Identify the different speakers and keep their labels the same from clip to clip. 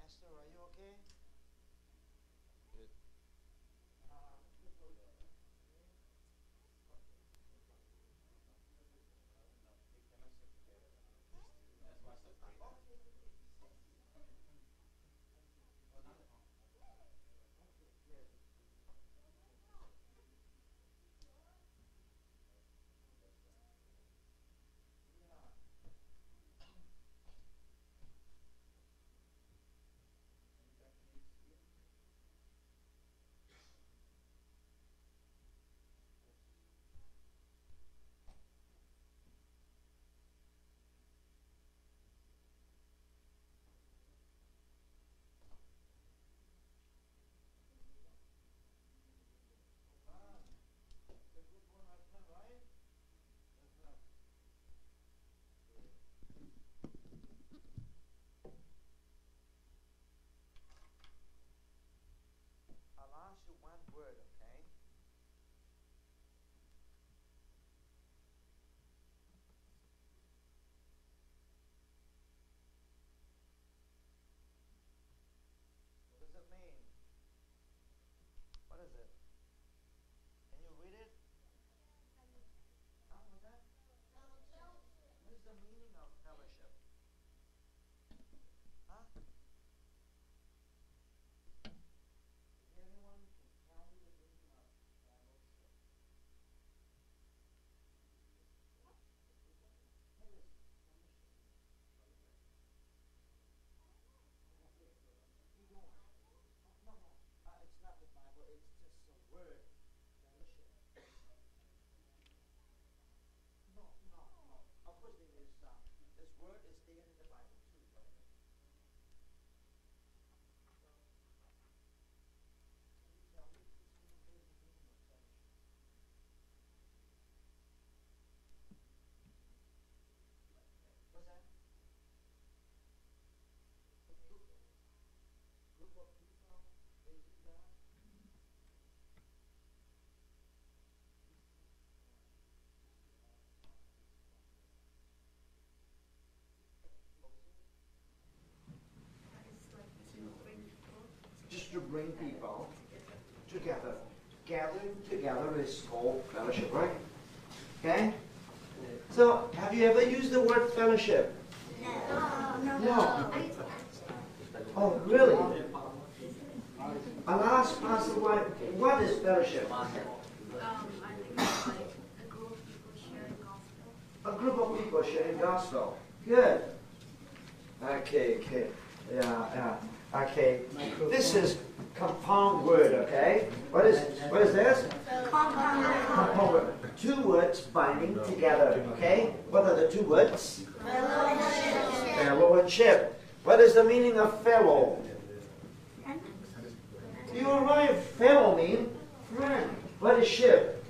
Speaker 1: Esther, are you okay? Good. I'll ask you one word, okay? What does it mean? What is it? Can you read it? What's that? What is the meaning of fellowship? Huh? Anyone can tell me the meaning of fellowship? What is fellowship? No, it's not the Bible. It's just a word. Fellowship. No. Of course, there is. This word is there in the Bible too. Right? Can you tell me this meaning? What is the meaning of fellowship? What's that? A group of people praising God. Just to bring people together. Gathering together is called fellowship, right? Okay? So, have you ever used the word fellowship? No. Oh, really? I'll ask Pastor White, what is fellowship?
Speaker 2: I think it's like a group of people sharing gospel.
Speaker 1: A group of people sharing gospel. Good. Okay. Yeah. Okay. This is compound word, okay? What is this? Compound word. Two words binding together, okay? What are the two words? Fellow and ship. What is the meaning of fellow? You're right. Fellow means friend. What is ship?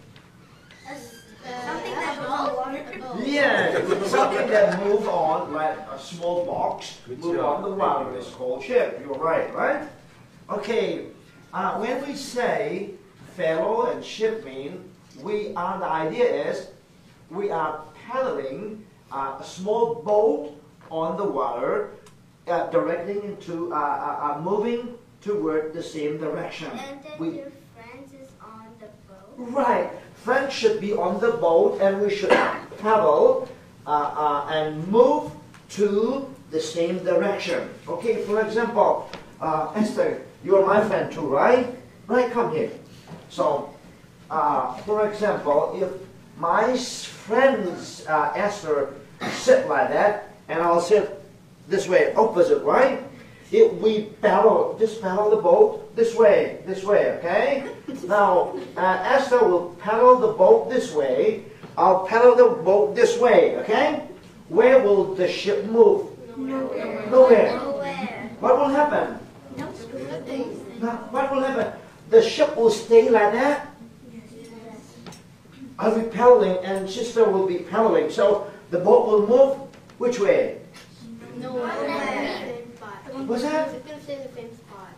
Speaker 2: Something that goes on water.
Speaker 1: Yeah, something that moves on, like a small box, move on the water is called ship. You're right? Okay, when we say fellow and ship mean, the idea is we are paddling a small boat on the water, directing into, moving toward the same direction.
Speaker 2: And then your friends is on the boat.
Speaker 1: Right. Friends should be on the boat, and we should paddle and move to the same direction. Okay, for example, Esther, you are my friend too, right? Right, come here. So, for example, if my friends, Esther, sit like that, and I'll sit this way, opposite, right? If we just paddle the boat this way, okay? Now, Esther will paddle the boat this way. I'll paddle the boat this way, okay? Where will the ship move? Nowhere. What will happen? What will happen? The ship will stay like that. I'll be paddling, and sister will be paddling. So The boat will move which way?
Speaker 2: No, same spot.
Speaker 1: What's that?
Speaker 2: It's going to stay in the same spot.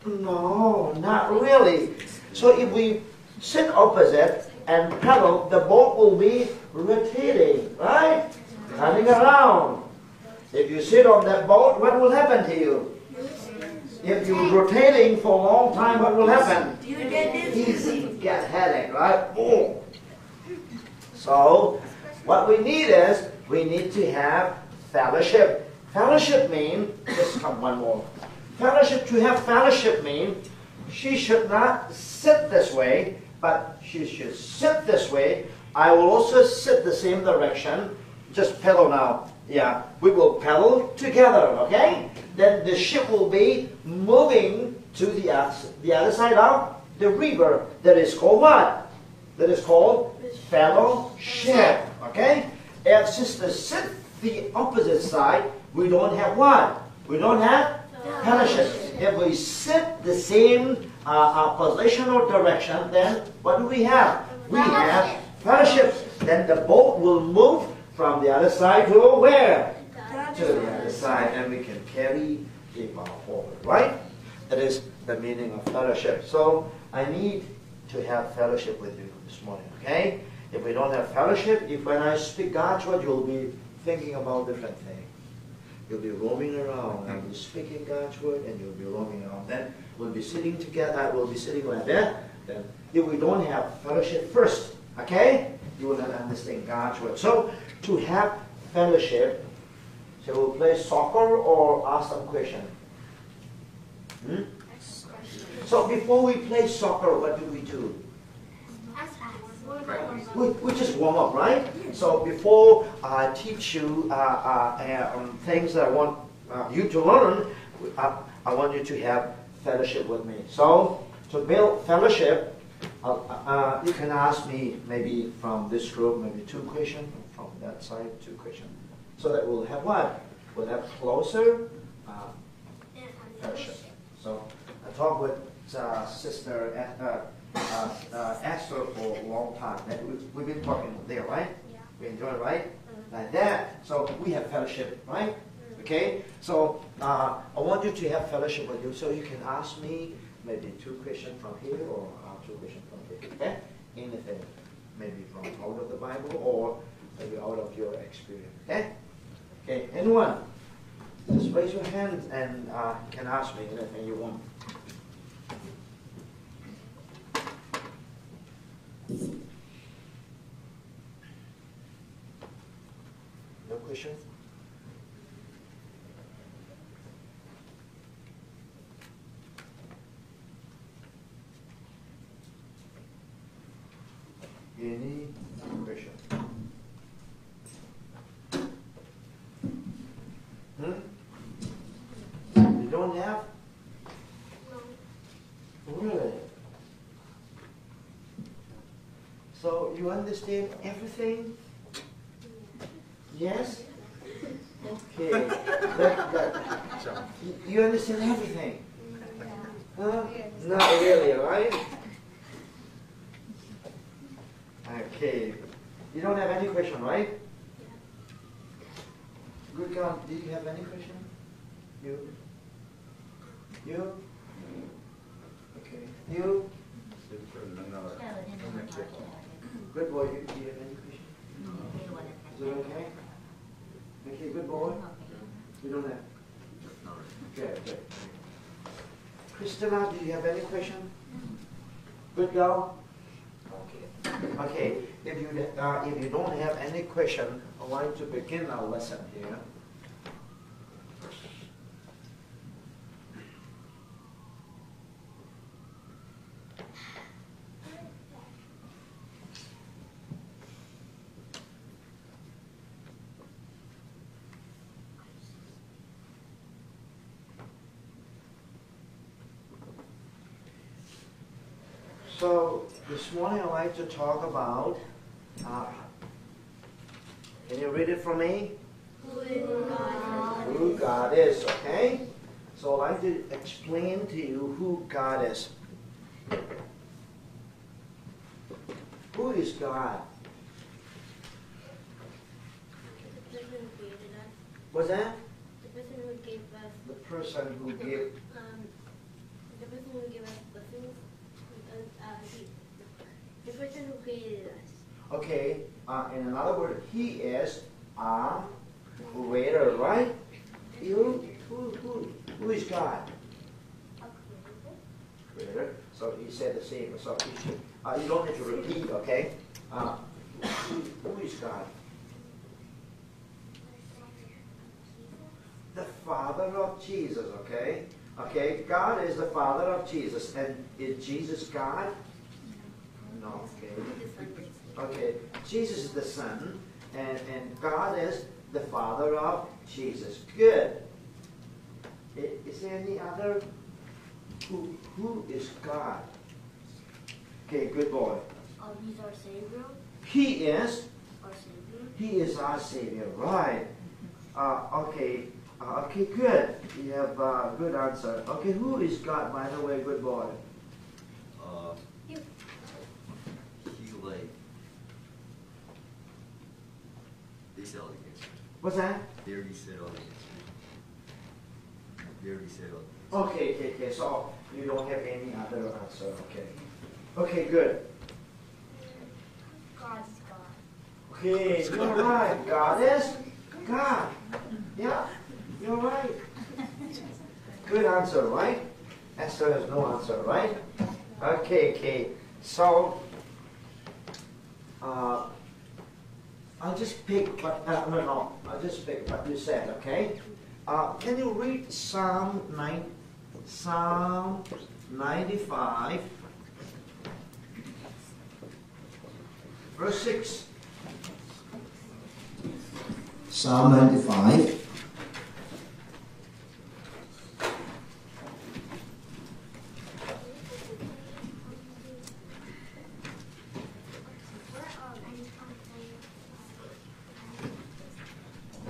Speaker 1: No, not really. So if we sit opposite and pedal, the boat will be rotating, right? Turning around. If you sit on that boat, what will happen to you? If you're rotating for a long time, what will happen?
Speaker 2: You get this?
Speaker 1: Easy, get headache, right? Boom. So, what we need is, we need to have fellowship. Fellowship means, just come one more. Fellowship, to have fellowship means, she should not sit this way, but she should sit this way. I will also sit the same direction. Just pedal now. Yeah, we will pedal together, okay? Then the ship will be moving to the other side of the river. That is called what? That is called fellowship, okay? And since the sit the opposite side, we don't have what? We don't have fellowship. If we sit the same position or direction, then what do we have? We have fellowship. Then the boat will move from the other side to where? To the other side, and we can carry people forward, right? That is the meaning of fellowship. So I need to have fellowship with you this morning, okay? If we don't have fellowship, if when I speak God's word, you'll be thinking about different things. You'll be roaming around. I'll be speaking God's word, and you'll be roaming around. Then we'll be sitting together. We'll be sitting like that. Then if we don't have fellowship first, okay, you will not understand God's word. So to have fellowship, so we'll play soccer or ask some question. So before we play soccer, what do we do? We just warm up, right? So before I teach you things that I want you to learn, I want you to have fellowship with me. So to build fellowship, you can ask me maybe from this group, maybe 2 questions, from that side 2 questions. So that we'll have what? We'll have closer fellowship. So I talked with Sister Esther for a long time. We've been talking there, right?
Speaker 2: Yeah.
Speaker 1: We enjoy it, right? Like that. So we have fellowship, right? Okay? So I want you to have fellowship with you. So you can ask me maybe 2 questions from here or 2 questions from here. Okay? Anything. Maybe from out of the Bible or maybe out of your experience. Okay? Okay, anyone? Just raise your hand and you can ask me anything you want. No questions? Any question? You don't have? Really? So you understand everything? Yes? Okay. You understand everything? Huh? Not really, right? Okay. You don't have any question, right? Good God, do you have any question? You? You? Okay. You? Good boy, do you have any question? Is it okay? Okay, good boy. You don't have? Okay, okay. Christina, do you have any question? Good girl? Okay. Okay, if you don't have any question, I want to begin our lesson here. So this morning I'd like to talk about, can you read it for me? Who God is, okay? So I'd like to explain to you who God is. Who is God? What's that?
Speaker 2: The person who gave us.
Speaker 1: The person who gave.
Speaker 2: The person who gave us the things. The person who created us.
Speaker 1: Okay. In another word, he is a creator, right? Who is God?
Speaker 2: A
Speaker 1: Creator. So he said the same. So you don't need to repeat, okay? Who is God? The Father of Jesus, okay? Okay, God is the Father of Jesus. And is Jesus God? No, okay. Okay, Jesus is the Son, and God is the Father of Jesus. Good. Is there any other? Who is God? Okay, good boy.
Speaker 2: He's our Savior.
Speaker 1: He is.
Speaker 2: Our Savior.
Speaker 1: He is our Savior, right? Okay. Okay, good. You have a good answer. Okay, who is God, by the way, good boy?
Speaker 2: You.
Speaker 3: He like. They said all the answers.
Speaker 1: What's that?
Speaker 3: They already said all the answers. They already said all the answers.
Speaker 1: Okay. So you don't have any other answer. Okay. Okay, good.
Speaker 2: God's God.
Speaker 1: Okay, you're right. God is God. Yeah, you're right. Good answer, right? Esther has no answer, right? Okay. So, I'll just pick what, I'll just pick what you said, okay? Can you read Psalm 95, verse 6? Psalm 95.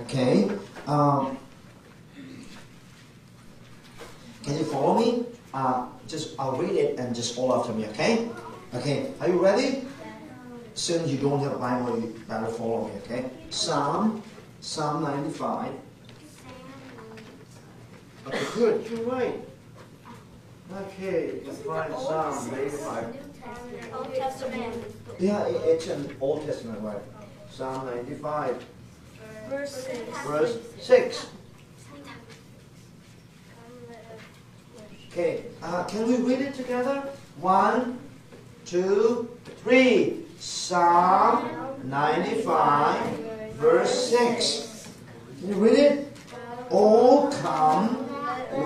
Speaker 1: Okay. Can you follow me? I'll read it and just follow after me, okay? Okay, are you ready? Since you don't have a Bible, you better follow me, okay? Psalm 95. Okay, good, you're right. Okay, you can find Psalm 95.
Speaker 2: Old Testament.
Speaker 1: Yeah, it's an Old Testament, right? Psalm 95. Verse 6. Okay, can we read it together? 1, 2, 3. Psalm 95, verse 6. Can you read it? Oh, come,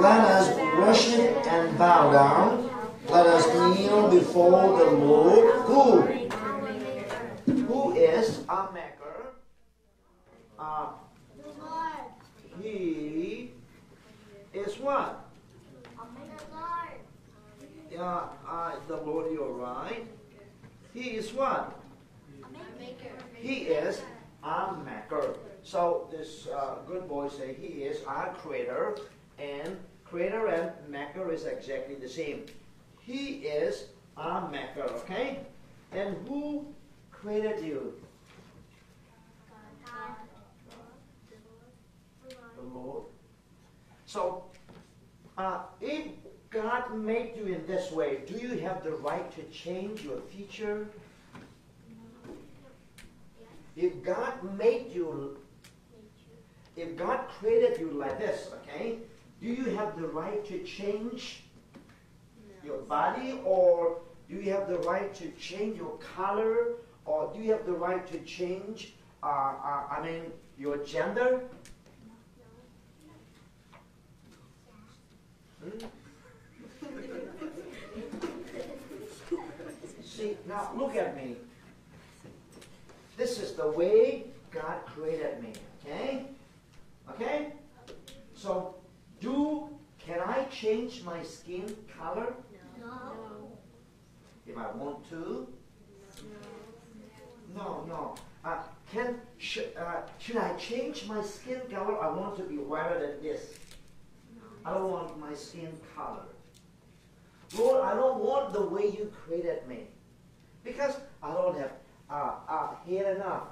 Speaker 1: let us worship and bow down. Let us kneel before the Lord. Who is our Maker? He is what? The Lord, you're right. He is what? He is our Maker. So this good boy say he is our Creator, and Creator and Maker is exactly the same. He is our Maker, okay? And who created you? The Lord. So, if God made you in this way, do you have the right to change your future? If God made you, if God created you like this, okay, do you have the right to change your body, or do you have the right to change your color, or do you have the right to change, your gender? See, now look at me. This is the way God created me, okay? Okay? So, can I change my skin color?
Speaker 2: No.
Speaker 1: If I want to? No. Should I change my skin color? I want to be whiter than this. I don't want my skin color. Lord, I don't want the way you created me. Because I don't have hair enough.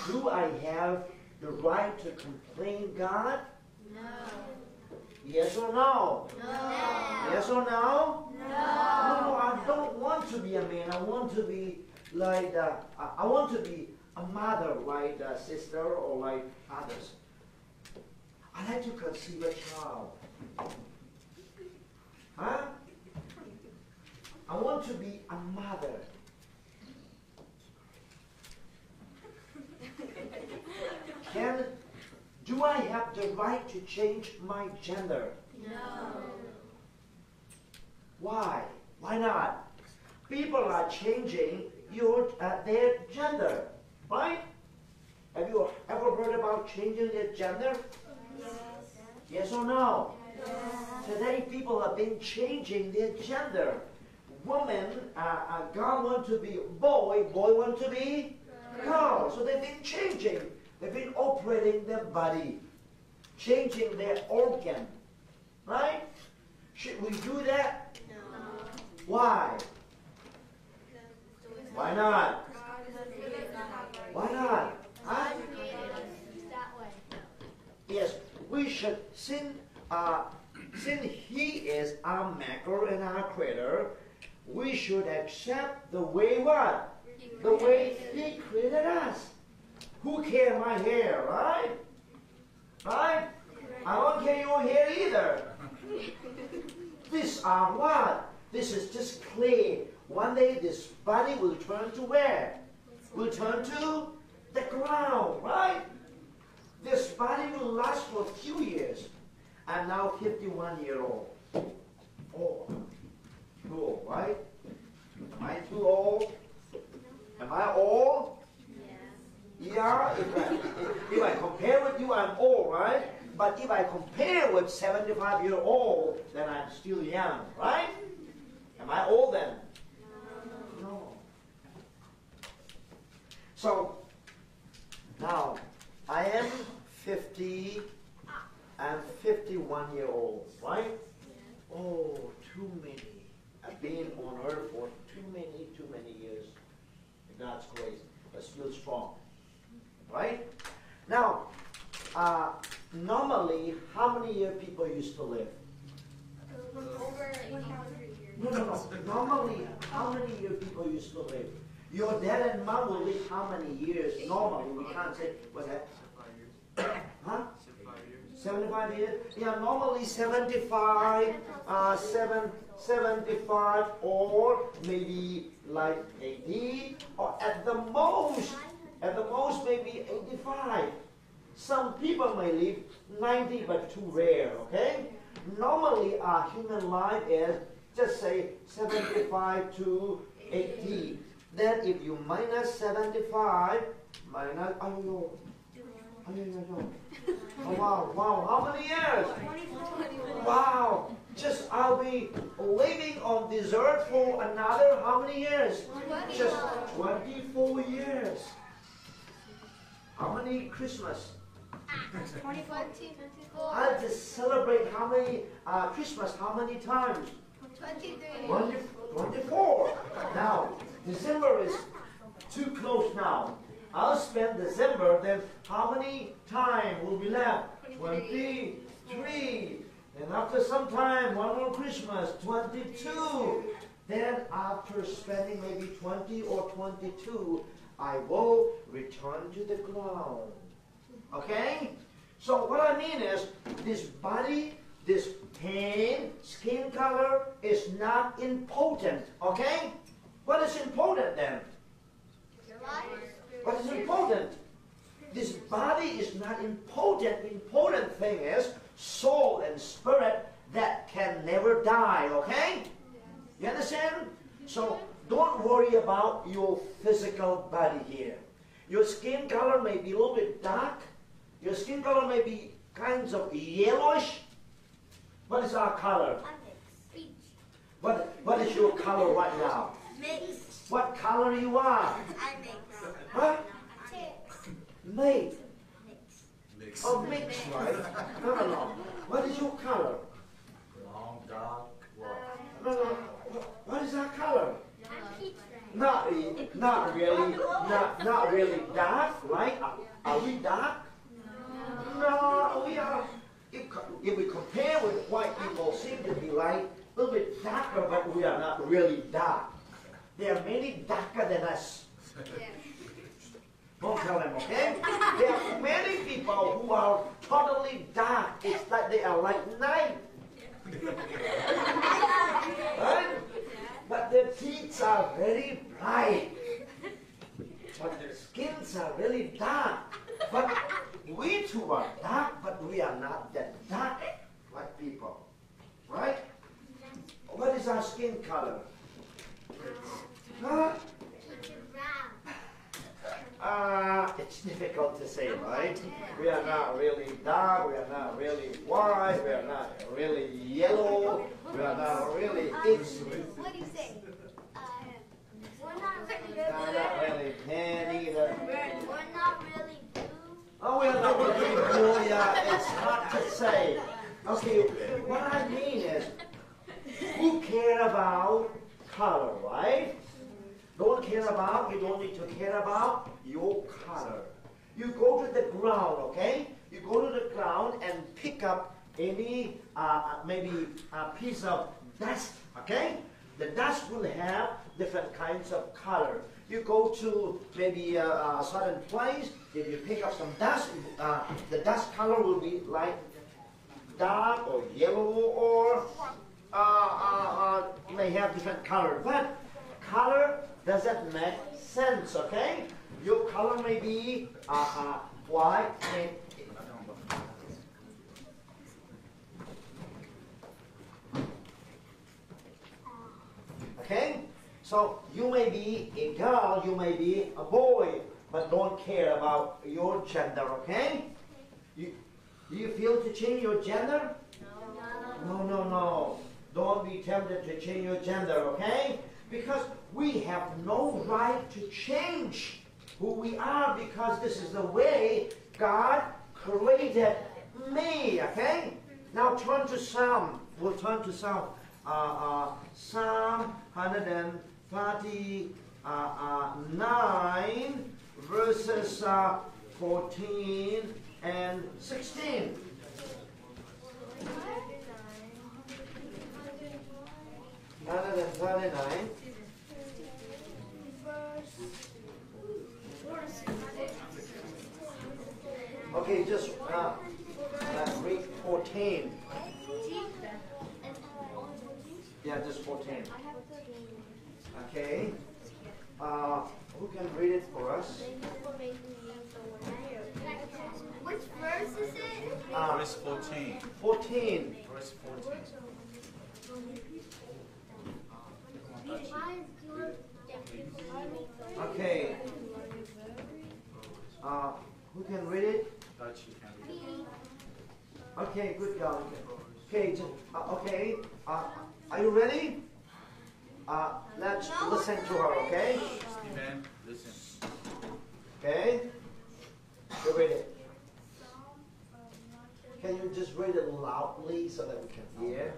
Speaker 1: Do I have the right to complain God?
Speaker 2: No.
Speaker 1: Yes or no?
Speaker 2: No.
Speaker 1: Yes or no?
Speaker 2: No.
Speaker 1: No, I don't want to be a man. I want to be like, I want to be a mother like a sister or like others. I like to conceive a child. Huh? I want to be a mother. Do I have the right to change my gender?
Speaker 2: No.
Speaker 1: Why? Why not? People are changing their gender, right? Have you ever heard about changing their gender?
Speaker 2: Yes.
Speaker 1: Yes or no?
Speaker 2: Yes.
Speaker 1: Today people have been changing their gender. Women, girl want to be boy, boy want to be girl. So they've been changing. They've been operating their body, changing their organ. Right? Should we do that?
Speaker 2: No.
Speaker 1: Why? Why not? Why not? Huh?
Speaker 2: That way.
Speaker 1: Yes, we should, since He is our maker and our creator, we should accept the way what? The way He created us. Who care my hair, right? Right? I don't care your hair either. These are what? This is just clay. One day this body will turn to where? Will turn to the ground, right? This body will last for a few years. I'm now 51-year-old. Oh, too old, right? Am I too old? Am I old? Yeah, if I compare with you, I'm old, right? But if I compare with 75-year-old, then I'm still young, right? Am I old then? No. So, now, I am 50, I'm 51-year-old, right? Oh, too many. I've been on earth for too many years. God's grace, but still strong. Right? Now, normally, how many years people used to live?
Speaker 2: Over 100 years.
Speaker 1: No. Normally, how many years people used to live? Your dad and mom will live how many years? Normally, we can't say, what's that?
Speaker 3: 75 years.
Speaker 1: Huh?
Speaker 3: 75 years.
Speaker 1: 75 years? Yeah, normally 75, 75 or maybe like 80 or at the most maybe 85. Some people may live 90 but too rare, okay? Normally our human life is just say 75 to 80. Then if you minus 75, minus, oh wow, how many years?
Speaker 2: 24.
Speaker 1: Wow, just I'll be living on this earth for another how many years?
Speaker 2: 24.
Speaker 1: Just 24 years. How many Christmas?
Speaker 2: 24.
Speaker 1: I'll just celebrate how many Christmas, how many times?
Speaker 2: 23.
Speaker 1: 24. Now, December is too close now. I'll spend December, then how many time will be left? 23. Then after some time, one more Christmas, 22. Then after spending maybe 20 or 22, I will return to the ground. Okay? So what I mean is, this body, this pain, skin color is not important. Okay? What is important then?
Speaker 2: Your life.
Speaker 1: What is important? This body is not important. Important thing is soul and spirit that can never die. Okay? You understand? So don't worry about your physical body here. Your skin color may be a little bit dark. Your skin color may be kinds of yellowish. What is our color?
Speaker 2: Peach.
Speaker 1: What is your color right now?
Speaker 2: Mix.
Speaker 1: What color you are?
Speaker 2: I mix.
Speaker 1: Huh?
Speaker 2: Mix.
Speaker 1: Mate.
Speaker 3: Mix.
Speaker 1: Oh, mix, right? No. What is your color?
Speaker 3: Long, dark, what?
Speaker 1: No. What is our color?
Speaker 2: I'm peach red.
Speaker 1: Not really dark, right? Are we dark? No, we are. If we compare with white people, seem to be like a little bit darker, but we are not really dark. There are many darker than us. Don't tell them, okay? There are many people who are totally dark. It's like they are like night. Right? But their teeth are very bright. But their skins are really dark. But we too are dark, but we are not that dark like people. Right? What is our skin color? Huh? It's difficult to say, right? We are not really dark, we are not really white, we are not really yellow, we are not really
Speaker 2: What do you say? We're not really
Speaker 1: tan either.
Speaker 2: We're not really blue.
Speaker 1: Oh, we are not really blue, yeah, it's hard to say. Okay, what I mean is, who care about color, right? You don't need to care about your color. You go to the ground, okay? You go to the ground and pick up any, maybe a piece of dust, okay? The dust will have different kinds of color. You go to maybe a certain place, if you pick up some dust, the dust color will be like dark or yellow or may have different color. But color doesn't make sense, okay? Your color may be white and okay? So you may be a girl, you may be a boy, but don't care about your gender, okay? Do you feel to change your gender? No. Don't be tempted to change your gender, okay? Because we have no right to change who we are because this is the way God created me, okay? Now turn to Psalm. We'll turn to Psalm. Psalm 139, verses 14 and 16. 139. Okay, just read 14. Yeah, just 14. Okay. Who can read it for us?
Speaker 2: Which verse is it?
Speaker 3: Verse 14.
Speaker 1: 14.
Speaker 3: Verse 14.
Speaker 1: Okay. Who can read it?
Speaker 3: That you can read it.
Speaker 1: Okay, good girl. Okay, okay. Are you ready? Let's listen to her, okay?
Speaker 3: Stephen, listen.
Speaker 1: Okay? You read it. Can you just read it loudly so that we can hear?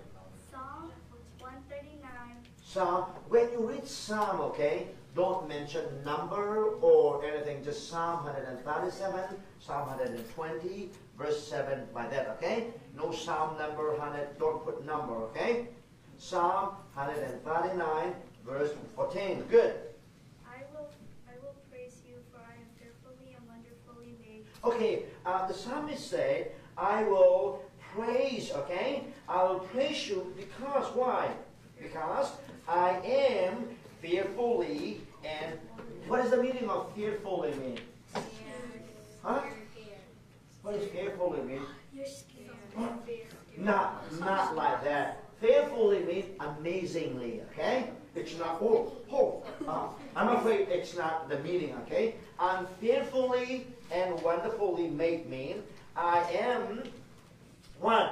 Speaker 2: Psalm 139.
Speaker 1: Psalm. When you read Psalm, okay, don't mention number or anything. Just Psalm 137, Psalm 120, verse 7, by that, okay? No Psalm number 100, don't put number, okay? Psalm 139, verse 14. Good.
Speaker 2: I will praise you, for I am fearfully and wonderfully made.
Speaker 1: Okay, the psalmist said, I will praise, okay? I will praise you because, why? Because I am fearfully and, what is the meaning of fearfully mean? Huh? What does fearfully mean?
Speaker 2: You're scared.
Speaker 1: Not like that. Fearfully means amazingly, okay? It's not, I'm afraid it's not the meaning, okay? I'm fearfully and wonderfully made mean I am one.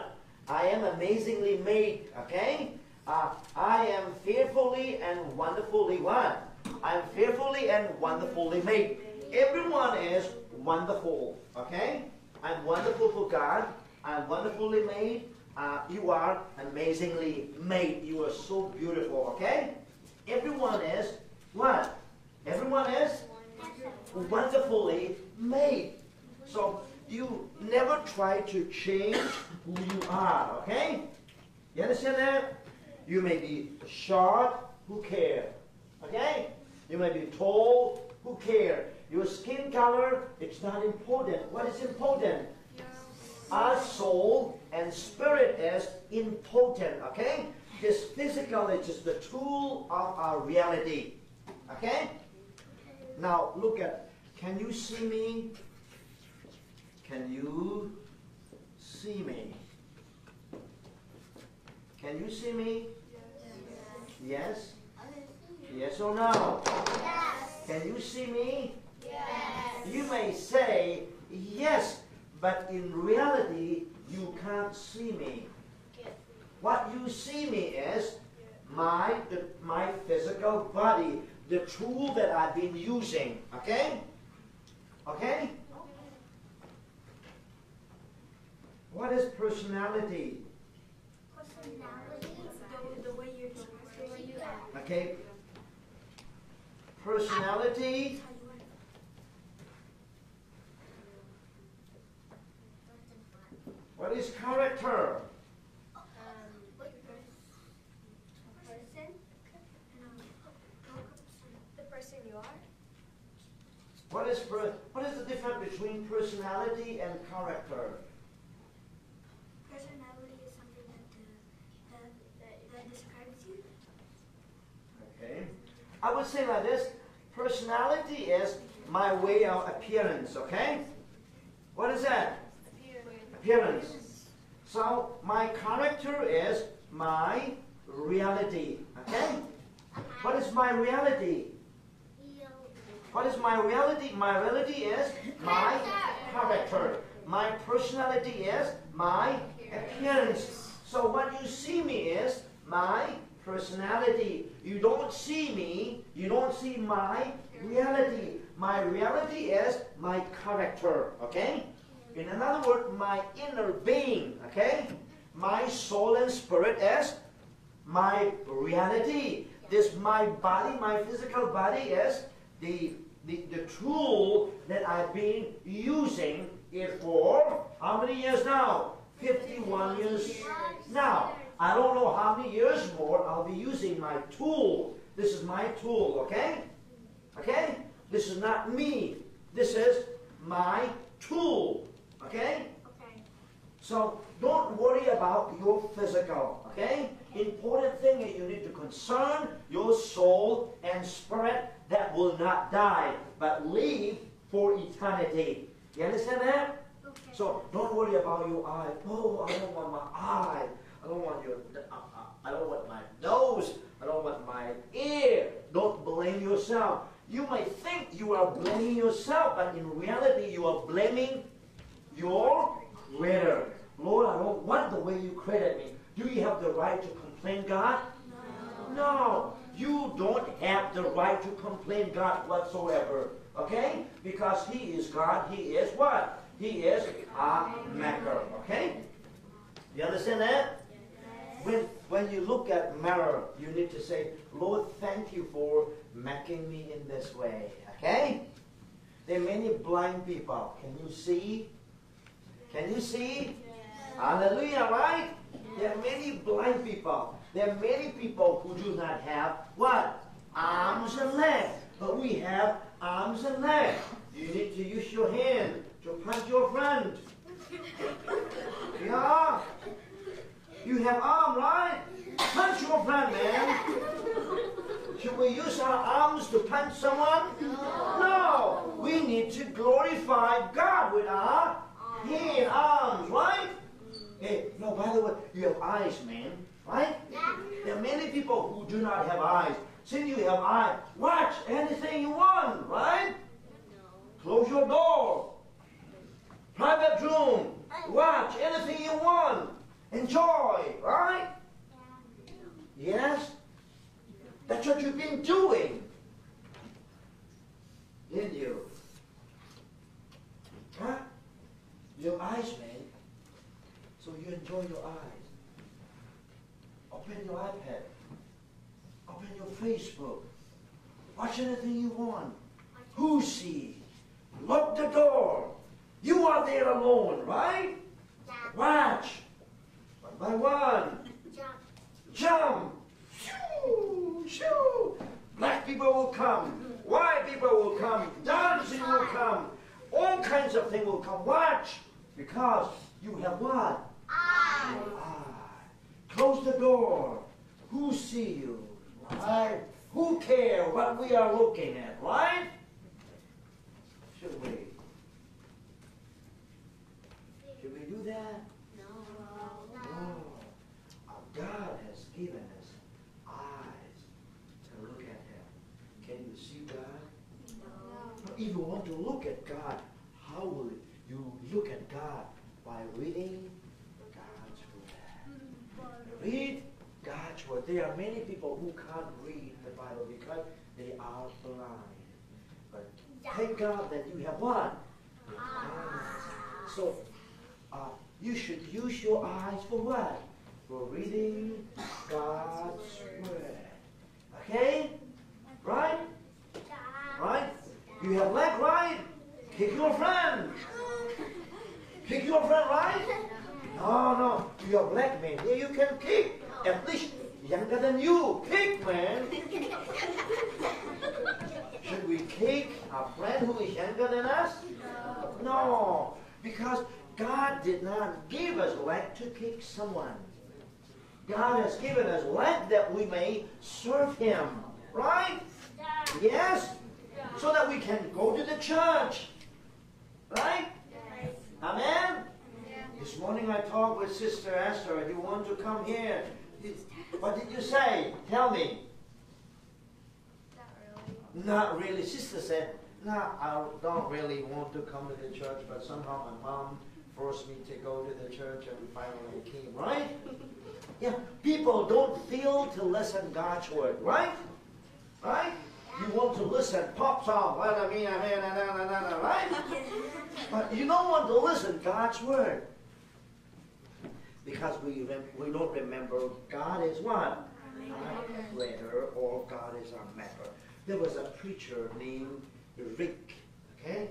Speaker 1: I am amazingly made, okay? I am fearfully and wonderfully one. I am fearfully and wonderfully made. Everyone is wonderful, okay? I'm wonderful for God. I'm wonderfully made. You are amazingly made. You are so beautiful, okay? Everyone is what? Everyone is wonderfully made. So you never try to change who you are, okay? You understand that? You may be short, who care? Okay? You may be tall, who care? Your skin color, it's not important. What is important? Our soul and spirit is important, okay? This physical is just the tool of our reality, okay? Now look at, can you see me? Can you see me? Can you see me? Yes? Yes or no?
Speaker 2: Yes.
Speaker 1: Can you see me?
Speaker 2: Yes.
Speaker 1: You may say, yes, but in reality, you can't see me. What you see me is my physical body, the tool that I've been using. Okay? Okay? What is personality?
Speaker 2: Personality is the way you act.
Speaker 1: Okay? Personality. What is character?
Speaker 2: Person. The person you are.
Speaker 1: What is the difference between personality and character?
Speaker 2: Personality is something that describes you.
Speaker 1: Okay. I would say like this. Personality is my way of appearance, okay? What is that? Appearance. So my character is my reality, okay? What is my reality? What is my reality? My reality is my character. My personality is my appearance. So what you see me is my personality. You don't see me, you don't see my reality. My reality is my character, okay? In another word, my inner being, okay? My soul and spirit is my reality. This my body, my physical body is the tool that I've been using it for how many years now? 51 years now. I don't know how many years more I'll be using my tool. This is my tool, okay? Okay? This is not me. This is my tool, okay?
Speaker 2: Okay.
Speaker 1: So don't worry about your physical, okay? Important thing is you need to concern your soul and spirit that will not die, but live for eternity. You understand that?
Speaker 2: Okay.
Speaker 1: So don't worry about your eye. Oh, I don't want my eye. I don't want I don't want my nose. I don't want my ear. Don't blame yourself. You might think you are blaming yourself, but in reality you are blaming your Creator. Lord, I don't want the way you created me. Do you have the right to complain, God?
Speaker 2: No.
Speaker 1: No. You don't have the right to complain God whatsoever. Okay? Because He is God. He is what? He is our maker. Okay? You understand that? When you look at mirror, you need to say, Lord, thank you for making me in this way. Okay? There are many blind people. Can you see? Can you see? Hallelujah, right? There are many blind people. There are many people who do not have what? Arms and legs. But we have arms and legs. You need to use your hand to punch your friend. Yeah? You have arm, right? Punch your friend, man. Should we use our arms to punch someone? No. We need to glorify God with our hand, arms, right? Hey, no, by the way, you have eyes, man, right? There are many people who do not have eyes. Since you have eyes, watch anything you want, right? Close your door. Private room. Watch anything you want. Enjoy, right? Yes? That's what you've been doing. Didn't you? Huh? Your eyes, man. So you enjoy your eyes. Open your iPad. Open your Facebook. Watch anything you want. Who see? Lock the door. You are there alone, right? Watch. One by one. Jump. Shoo, shoo. Black people will come. White people will come. Dancing will come. All kinds of things will come. Watch. Because you have what? Eye. Close the door. Who see you? Right? Who care what we are looking at? Right? Should we? Should we do that? No. God has given us eyes to look at Him. Can you see God?
Speaker 2: No.
Speaker 1: If you want to look at God, how will you look at God? By reading God's Word. Read God's Word. There are many people who can't read the Bible because they are blind. But thank God that you have what? So, you should use your eyes for what? For reading God's Word. Okay? Right? Right? You have leg, right? Kick your friend. Kick your friend, right? No. You are black man. Here you can kick. At least younger than you. Kick, man. Should we kick our friend who is younger than us? No. Because God did not give us leg to kick someone. God has given us leg that we may serve Him. Right? Yes? So that we can go to the church. Right? Amen? This morning I talked with Sister Esther. You want to come here? What did you say? Tell me. Not really. Sister said, no, I don't really want to come to the church, but somehow my mom forced me to go to the church and we finally came. Right? Yeah. People don't feel to listen God's Word. Right? Right? You want to listen pop song, right? But you don't want to listen God's Word. Because we don't remember God is what? Our creator, or God is our maker. There was a preacher named Rick, okay?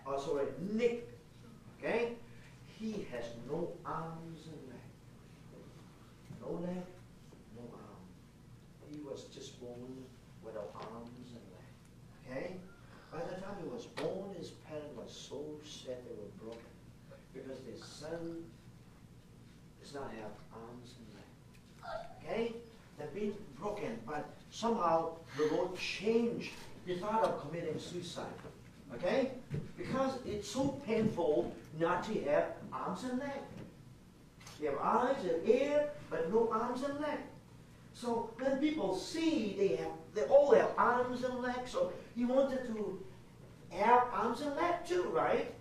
Speaker 1: Oh, sorry, Nick, okay? He has no arms and legs. No leg, no arm. He was just born without arms and legs, okay? By the time he was born, his parents were so sad they were broken. Because their son does not have arms and legs. Okay? They've been broken, but somehow the Lord changed. He thought of committing suicide. Okay? Because it's so painful not to have arms and legs. They have eyes and ear, but no arms and legs. So when people see they all have arms and legs, so he wanted to have arms and legs too, right?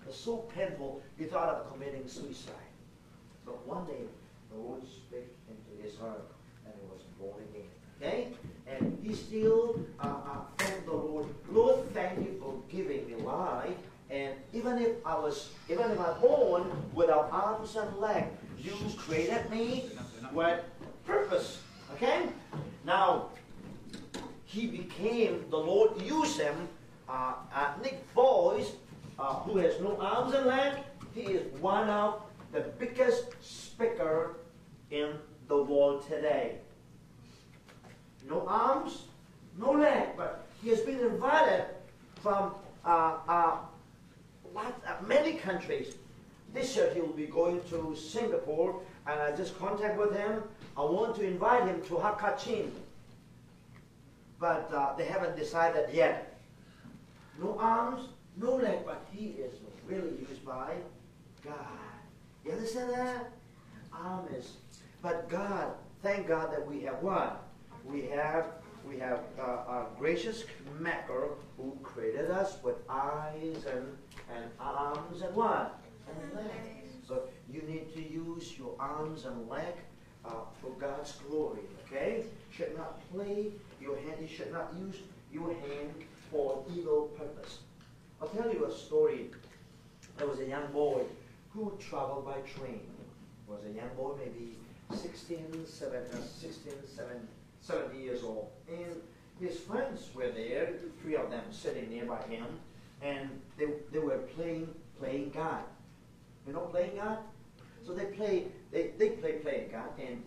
Speaker 1: It's so painful, he thought of committing suicide. But one day, the Lord spoke into his heart, and he was born again. Okay? And he still thanked the Lord. Lord, thank you for giving me life. And even if I'm born without arms and legs, you created me with purpose. Okay? Now, he became, the Lord used him, Nick Boyce, who has no arms and legs. He is one of the biggest speaker in the world today. No arms, no leg, but he has been invited from many countries. This year he will be going to Singapore, and I just contact with him. I want to invite him to Hakachin, but they haven't decided yet. No arms, no leg, but he is really used by God. You understand that? But God, thank God that we have what? We have a gracious Maker who created us with eyes and arms and what? And legs. So you need to use your arms and leg for God's glory. Okay? You should not play your hand. You should not use your hand for evil purpose. I'll tell you a story. There was a young boy who traveled by train. Was a young boy, maybe 17 years old. And his friends were there, 3 of them sitting nearby him. and they were playing God. You know playing God? So they play playing God, and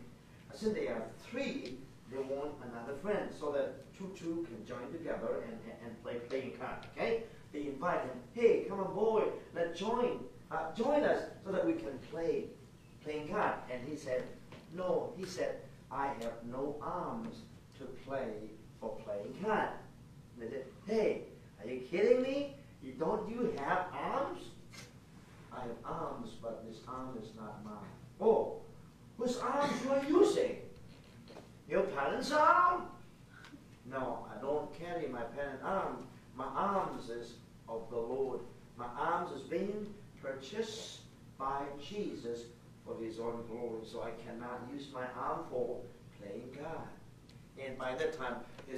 Speaker 1: since they are three, they want another friend so that two can join together and play playing God. Okay? They invite him. Hey, come on, boy, let's join us so that we can play playing God. And he said, no. He said, I have no arms to play for playing God. They said, hey, are you kidding me? Don't you have arms? I have arms, but this arm is not mine. Oh, whose arms you are using? Your parents' arm? No, I don't carry my parents' arm. My arms is of the Lord. My arms is being purchased by Jesus for his own glory. So I cannot use my arm for playing God. And by that time,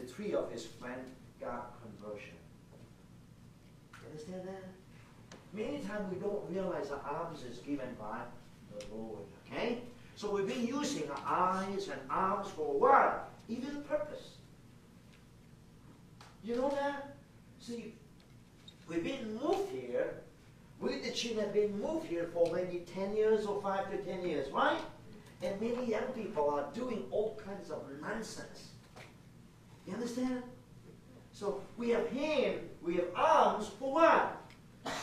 Speaker 1: three of his friends got conversion. You understand that? Many times we don't realize our arms is given by the Lord. Okay? So we've been using our eyes and arms for what? Evil purpose. You know that? See, we've been moved here. We the children have been moved here for maybe 10 years or 5 to 10 years, right? And many young people are doing all kinds of nonsense. You understand? So we have hands, we have arms for what?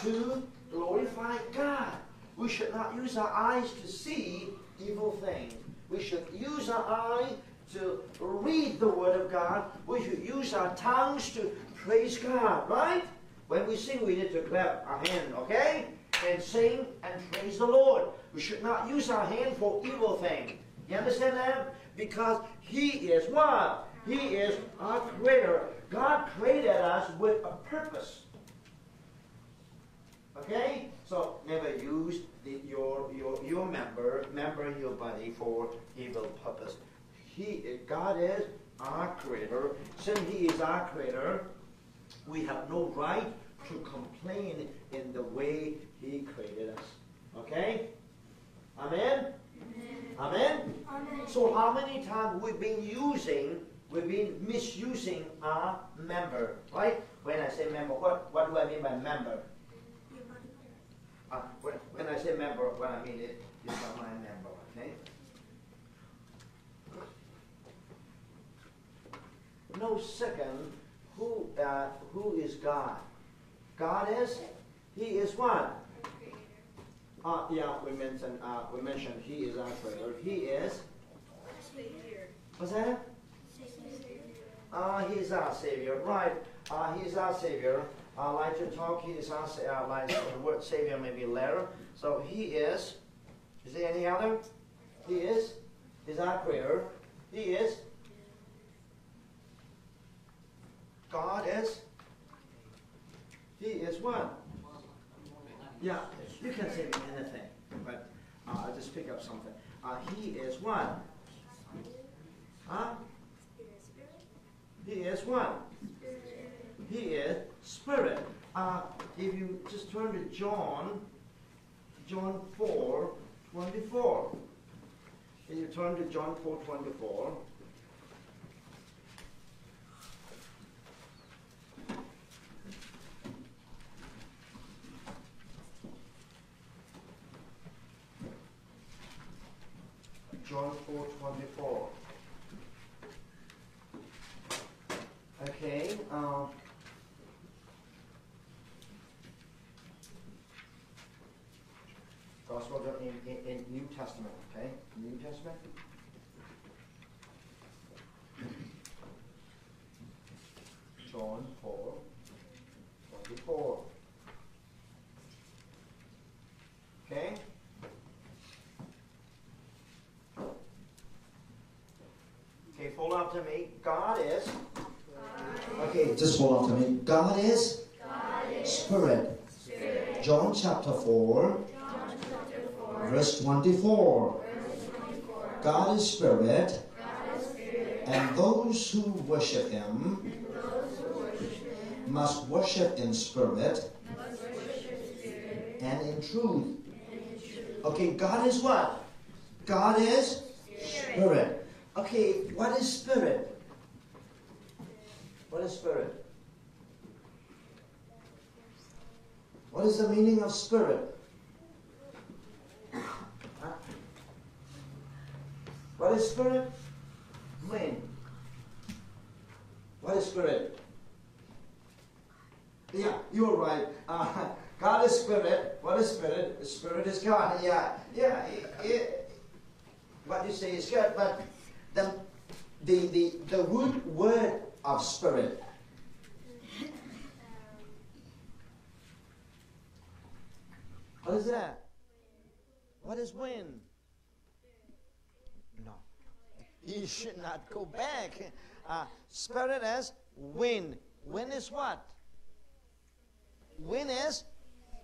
Speaker 1: To glorify God. We should not use our eyes to see evil things. We should use our eye to read the Word of God. We should use our tongues to praise God, right? When we sing, we need to clap our hand, okay? And sing and praise the Lord. We should not use our hand for evil things. You understand that? Because He is what? He is our Creator. God created us with a purpose. Okay? So never use your member in your body for evil purpose. God is our Creator. Since He is our Creator, we have no right to complain in the way He created us. Okay? Amen? Amen? Amen? Amen. So how many times we've been misusing our member, right? When I say member, what do I mean by member? When I say member, what I mean is not my member, okay? No second, who is God? God is, He is what? Yeah, we mentioned He is our Creator. He is
Speaker 2: Savior.
Speaker 1: What's that?
Speaker 2: Savior.
Speaker 1: He is our Savior, right? He is our Savior. Like to talk, He is our like the word Savior may be later. So He is there any other? He is our Creator. He is. God is. He is what? Yeah, you can say anything, but I'll just pick up something. He is what? Huh? He is what? He is Spirit. If you just turn to John 4:24. If you turn to John 4:24. John 4:24. Okay. Gospel in New Testament. Okay, New Testament. John 4:24. Okay. Okay, follow after me. God is. Okay, just follow after me. God is Spirit. John chapter 4, verse 24. God is Spirit, and those who worship Him must worship in spirit and in truth. Okay, God is what? God is Spirit. Okay, what is spirit? What is spirit? What is the meaning of spirit? Huh? What is spirit? Wind. What is spirit? Yeah, you're right. God is spirit. What is spirit? Spirit is God. Yeah. What you say is good, but the root word of spirit. What is that? What is wind? No. You should not go back. Spirit is wind. Wind is what? Wind is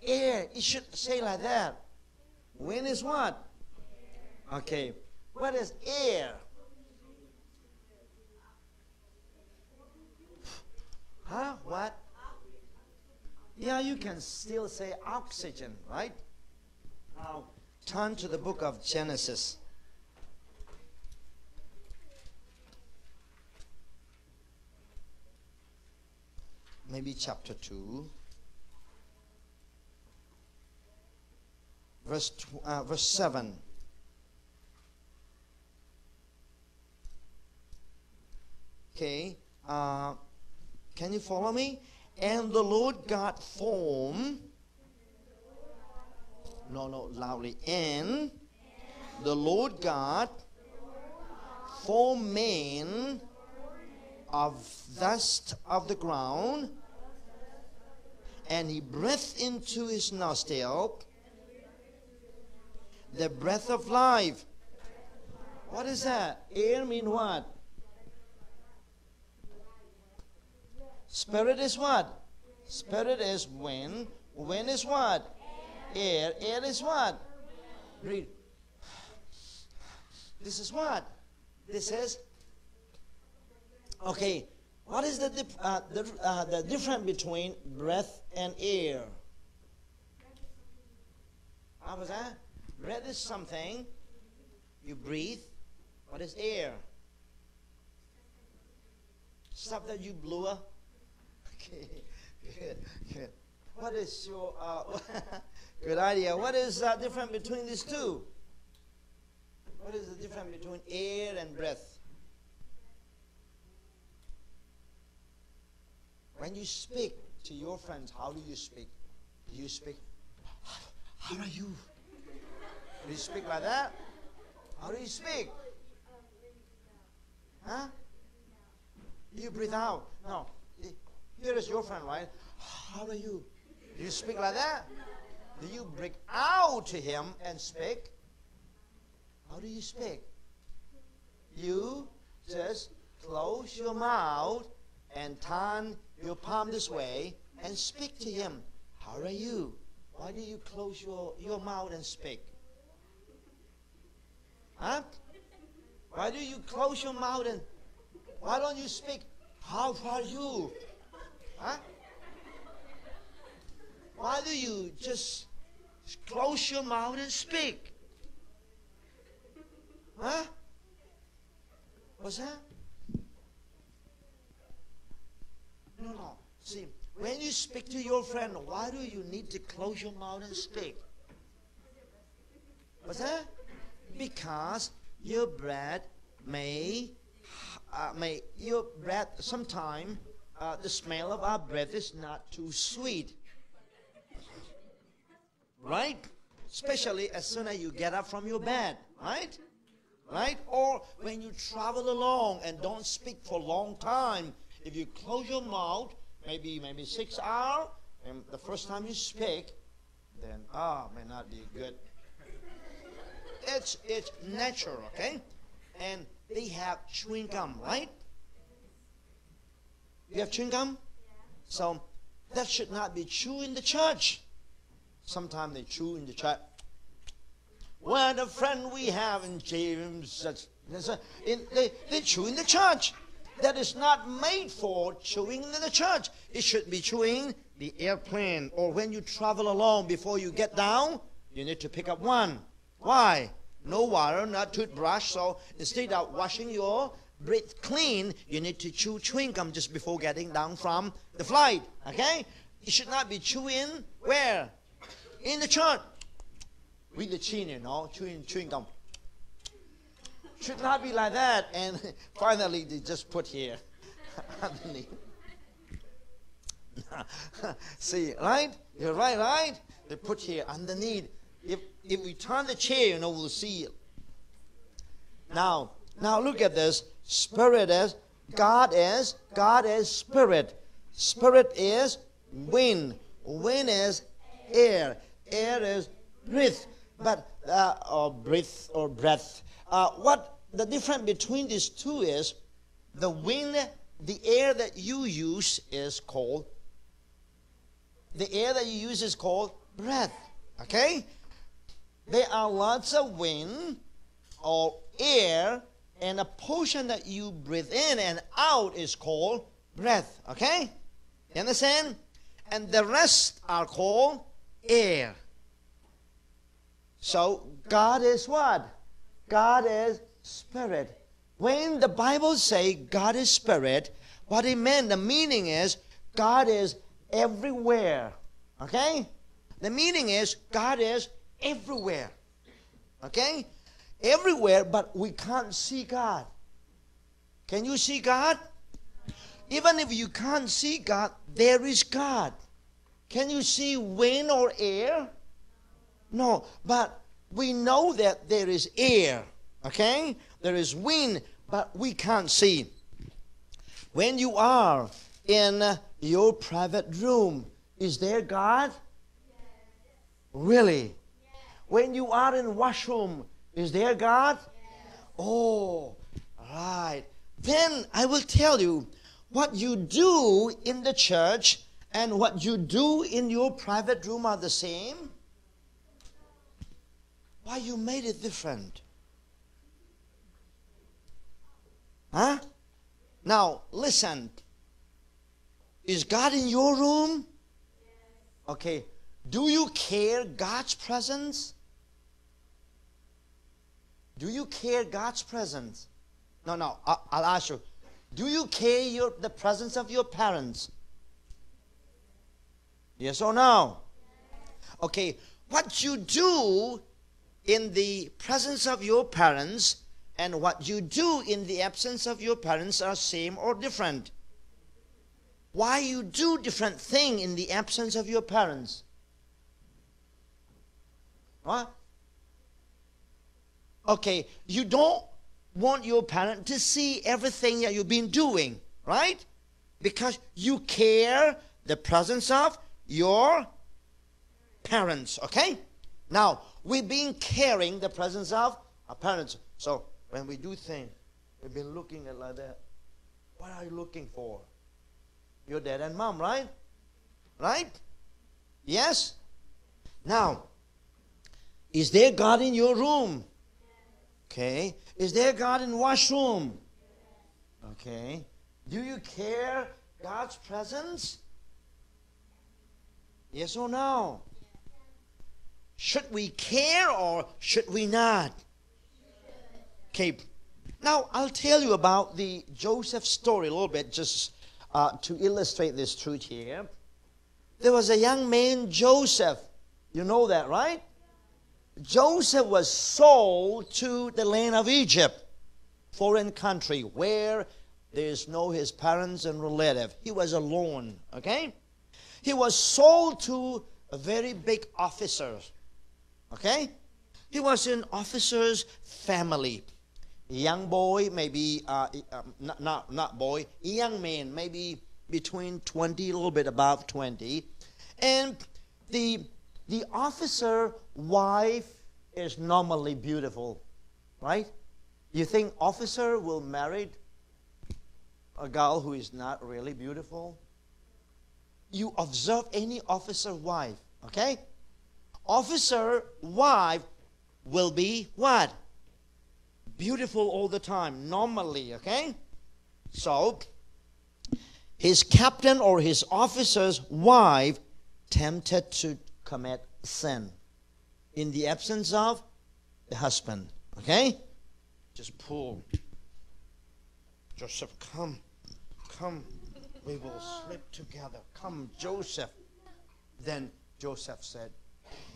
Speaker 1: air. You should say like that. Wind is what? Okay. What is air? Huh? What? Yeah, you can still say oxygen, right? Now, turn to the book of Genesis. Maybe chapter 2. Verse 7. Okay. Can you follow me? And the Lord God formed. No, loudly. And the Lord God formed man of dust of the ground, and he breathed into his nostril the breath of life. What is that? Air mean what? Spirit is what? Spirit is wind. Wind is what? Air. Air is what? Read. This is what? This is. Okay. What is the difference between breath and air? How was that? Breath is something you breathe. What is air? Stuff that you blew up. Okay, good. What is your good idea? What is the difference between these two? What is the difference between air and breath? When you speak to your friends, how do you speak? Do you speak? How are you? Do you speak like that? How do you speak? Huh? You breathe out. No. Here is your friend, right? How are you? Do you speak like that? Do you break out to him and speak? How do you speak? You just close your mouth and turn your palm this way and speak to him. How are you? Why do you close your mouth and speak? Huh? Why do you close your mouth and why don't you speak? How are you? Huh? Why do you just close your mouth and speak? Huh? What's that? No. See, when you speak to your friend, why do you need to close your mouth and speak? What's that? Because your breath your breath sometimes the smell of our breath is not too sweet, right? Especially as soon as you get up from your bed, right? Or when you travel along and don't speak for a long time, if you close your mouth, maybe 6 hours, and the first time you speak, then may not be good. It's natural, okay? And they have chewing gum, right? You have chewing gum? So that should not be chewed in the church. Sometimes they chew in the church. What a friend we have in James. They chew in the church. That is not made for chewing in the church. It should be chewing the airplane or when you travel along before you get down, you need to pick up one. Why? No water, not toothbrush. So instead of washing your breath clean, you need to chew chewing gum just before getting down from the flight. Okay? it should not be chewing where? In the church. With the chin, chewing gum. Should not be like that. And finally, they just put here underneath. See, right? You're right? They put here underneath. If we turn the chair, we'll see it. Now look at this. Spirit is, God is spirit. Spirit is wind. Wind is air. Air is breath. But breath. What the difference between these two is, the wind, the air that you use is called breath. Okay? There are lots of wind or air, and a portion that you breathe in and out is called breath. Okay? You understand? And the rest are called air. So God is what? God is spirit. When the Bible says God is spirit, what it meant, the meaning is God is everywhere. Okay? The meaning is God is everywhere. Okay? Everywhere, but we can't see God. Can you see God? Even if you can't see God, there is God. Can you see wind or air? No, but we know that there is air. Okay? There is wind, but we can't see. When you are in your private room, is there God? Yes. Really? Yes. When you are in washroom, is there God? Yes. Oh, right. Then I will tell you, what you do in the church and what you do in your private room are the same. Why you made it different? Huh? Now, listen. Is God in your room? Okay. Do you care God's presence? Do you care God's presence? No. I'll ask you. Do you care the presence of your parents? Yes or no? Okay. What you do in the presence of your parents and what you do in the absence of your parents are same or different? Why you do different thing in the absence of your parents? What? Okay, you don't want your parent to see everything that you've been doing, right? Because you care the presence of your parents, okay? Now, we've been caring the presence of our parents. So, when we do things, we've been looking at like that. What are you looking for? Your dad and mom, right? Right? Yes? Now, is there God in your room? Okay. Is there God in washroom? Okay. Do you care God's presence? Yes or no? Should we care or should we not? Okay. Now, I'll tell you about the Joseph story a little bit, just to illustrate this truth here. There was a young man, Joseph. You know that, right? Joseph was sold to the land of Egypt, foreign country, where there is no his parents and relative. He was alone, okay? He was sold to a very big officer, okay? He was an officer's family. A young boy, maybe, not boy, a young man, maybe between 20, a little bit above 20. And the officer wife is normally beautiful, right? You think officer will marry a girl who is not really beautiful? You observe any officer wife, okay? Officer wife will be what? Beautiful all the time, normally, okay? So, his captain or his officer's wife tempted to commit sin in the absence of the husband, okay? Just pull. Joseph, come, we will sleep together. Come, Joseph, Then Joseph said,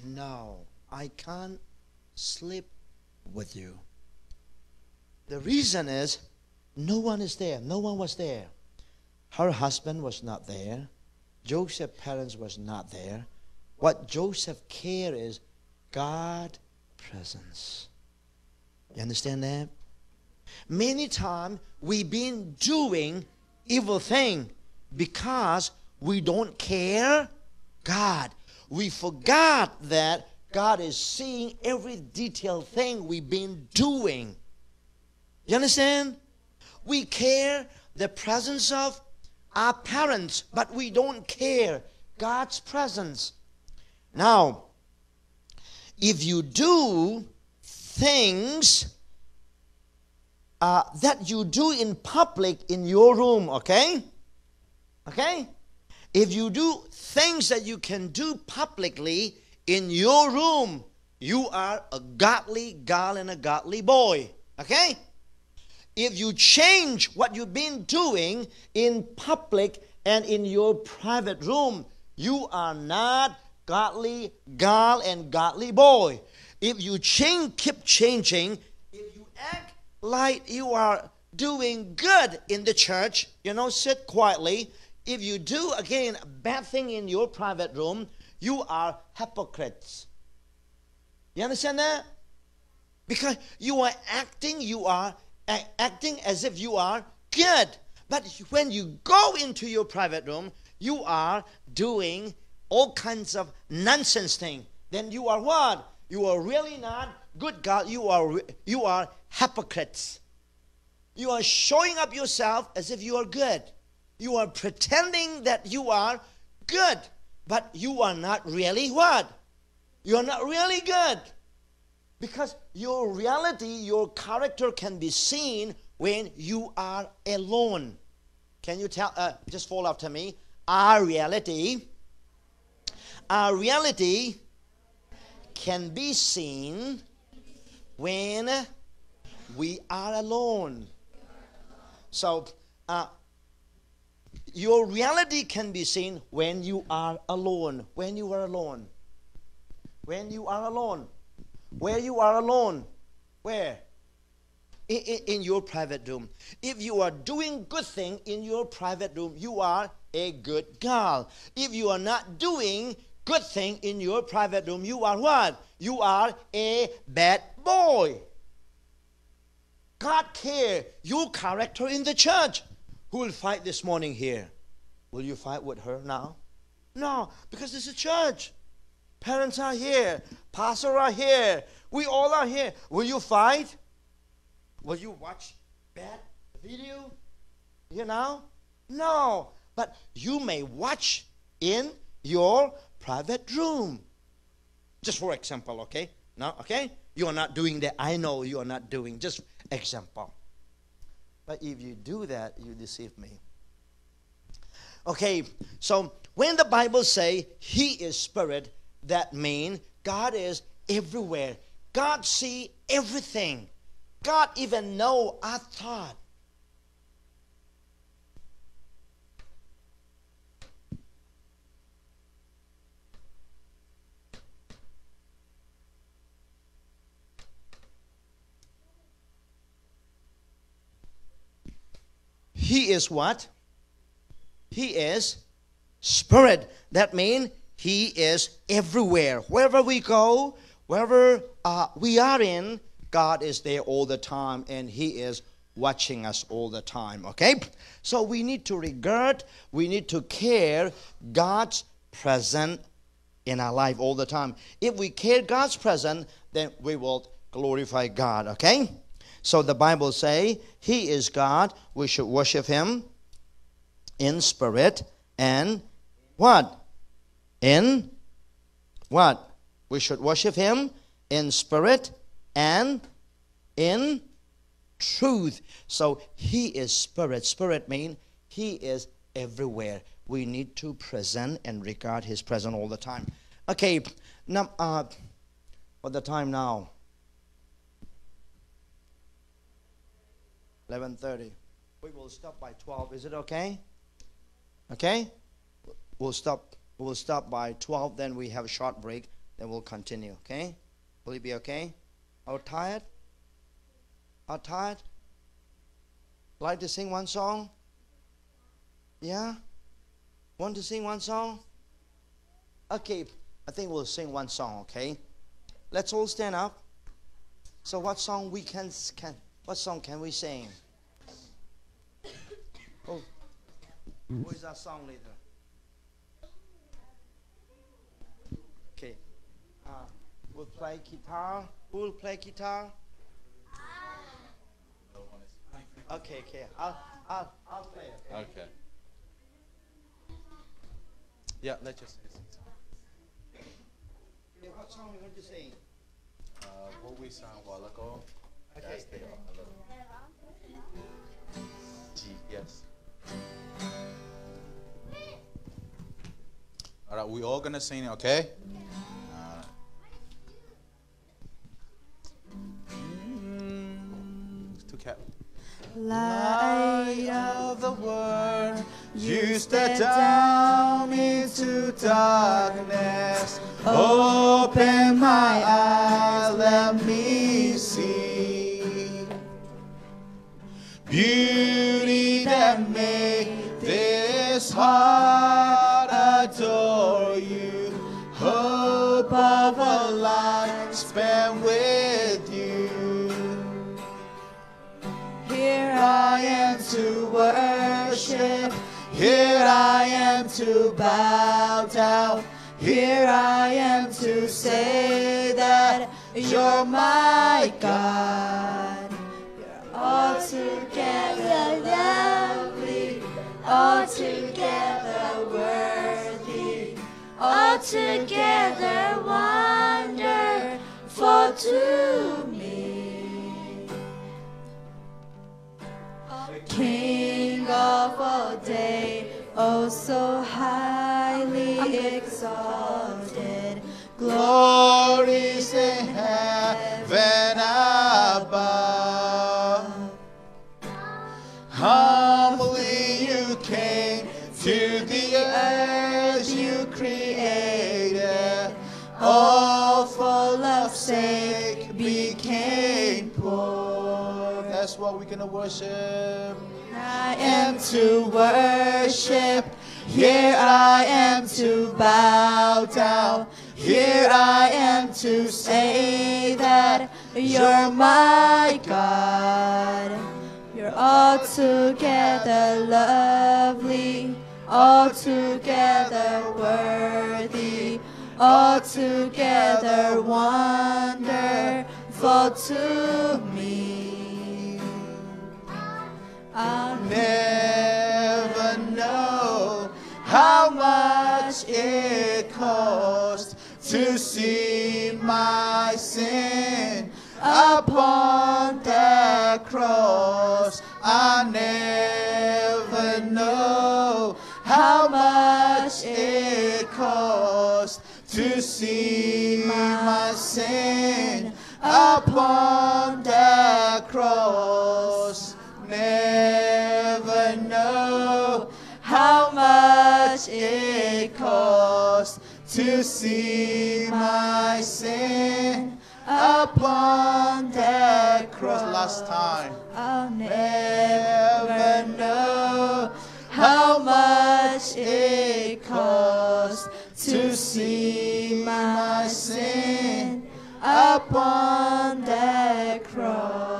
Speaker 1: no, I can't sleep with you. The reason is, no one is there. No one was there. Her husband was not there. Joseph's parents was not there. What Joseph cared is God's presence. You understand that? Many times we've been doing evil thing because we don't care God. We forgot that God is seeing every detailed thing we've been doing. You understand? We care the presence of our parents, but we don't care God's presence. Now, if you do things that you do in public in your room, okay? Okay? If you do things that you can do publicly in your room, you are a godly girl and a godly boy, okay? If you change what you've been doing in public and in your private room, you are not godly girl and godly boy. If you keep changing, if you act like you are doing good in the church, sit quietly. If you do, again, a bad thing in your private room, you are hypocrites. You understand that? Because you are acting as if you are good. But when you go into your private room, you are doing all kinds of nonsense thing. Then you are what? You are really not good God. You are hypocrites. You are showing up yourself as if you are good. You are pretending that you are good, but you are not really what? You are not really good. Because your reality, your character can be seen when you are alone. Can you tell? Just fall after me. Our reality can be seen when we are alone. So, your reality can be seen when you are alone. When you are alone. When you are alone. Where you are alone. Where? In your private room. If you are doing good thing in your private room, you are a good girl. If you are not doing good thing in your private room, you are what? You are a bad boy. God cares your character in the church. Who will fight this morning here? Will you fight with her now? No, because it's a church. Parents are here. Pastors are here. We all are here. Will you fight? Will you watch bad video? No. But you may watch in your private room. Just for example, okay? Now, okay? You are not doing that. I know you are not doing. Just example. But if you do that, you deceive me. Okay, so when the Bible say He is Spirit, that means God is everywhere. God see everything. God even know our thought. He is what? He is Spirit. That means He is everywhere. Wherever we go, wherever we are in, God is there all the time, and He is watching us all the time, okay? So we need to regard, we need to care God's presence in our life all the time. If we care God's presence, then we will glorify God, okay? So the Bible say He is God. We should worship Him in spirit and what? In what? We should worship Him in spirit and in truth. So He is Spirit. Spirit means He is everywhere. We need to present and regard His presence all the time. Okay, now, what the time now? 11:30. We will stop by 12. Is it okay? Okay? We'll stop We will stop by 12, then we have a short break, then we'll continue, okay? Will it be okay? Are you tired? Are you tired? Like to sing one song? Yeah? Want to sing one song? Okay, I think we'll sing one song, okay? Let's all stand up. So what song what song can we sing? Oh, who is our song leader? Okay, we'll play guitar. Who will play guitar? Okay, I'll play.
Speaker 3: Okay. Yeah, let's just.
Speaker 1: Okay, what song we want to sing?
Speaker 3: What we sang a while ago.
Speaker 1: Okay.
Speaker 3: That's the G, yes. All right, we all gonna sing it, okay? To cap. Light of the world, you step down into darkness. Open my eyes, let me see beauty that made this heart adore you. Hope of a life spent with you. Here I am to worship. Here I am to bow down. Here I am to say that you're my God. You're altogether lovely, altogether worthy, altogether wonderful to me. King of all day, oh so highly exalted, glories in heaven above. Humbly you came to the earth you created, all for love's sake became poor. That's what we're gonna worship. I am to worship. Here I am to bow down. Here I am to say that you're my God. You're altogether lovely, altogether worthy, altogether wonderful to me. I'll never know how much it cost to see my sin upon the cross. I never know how much it cost to see my sin upon the cross. Never know how much it cost to see my sin upon the cross. Last time. I'll never know how much it cost to see my sin upon the cross.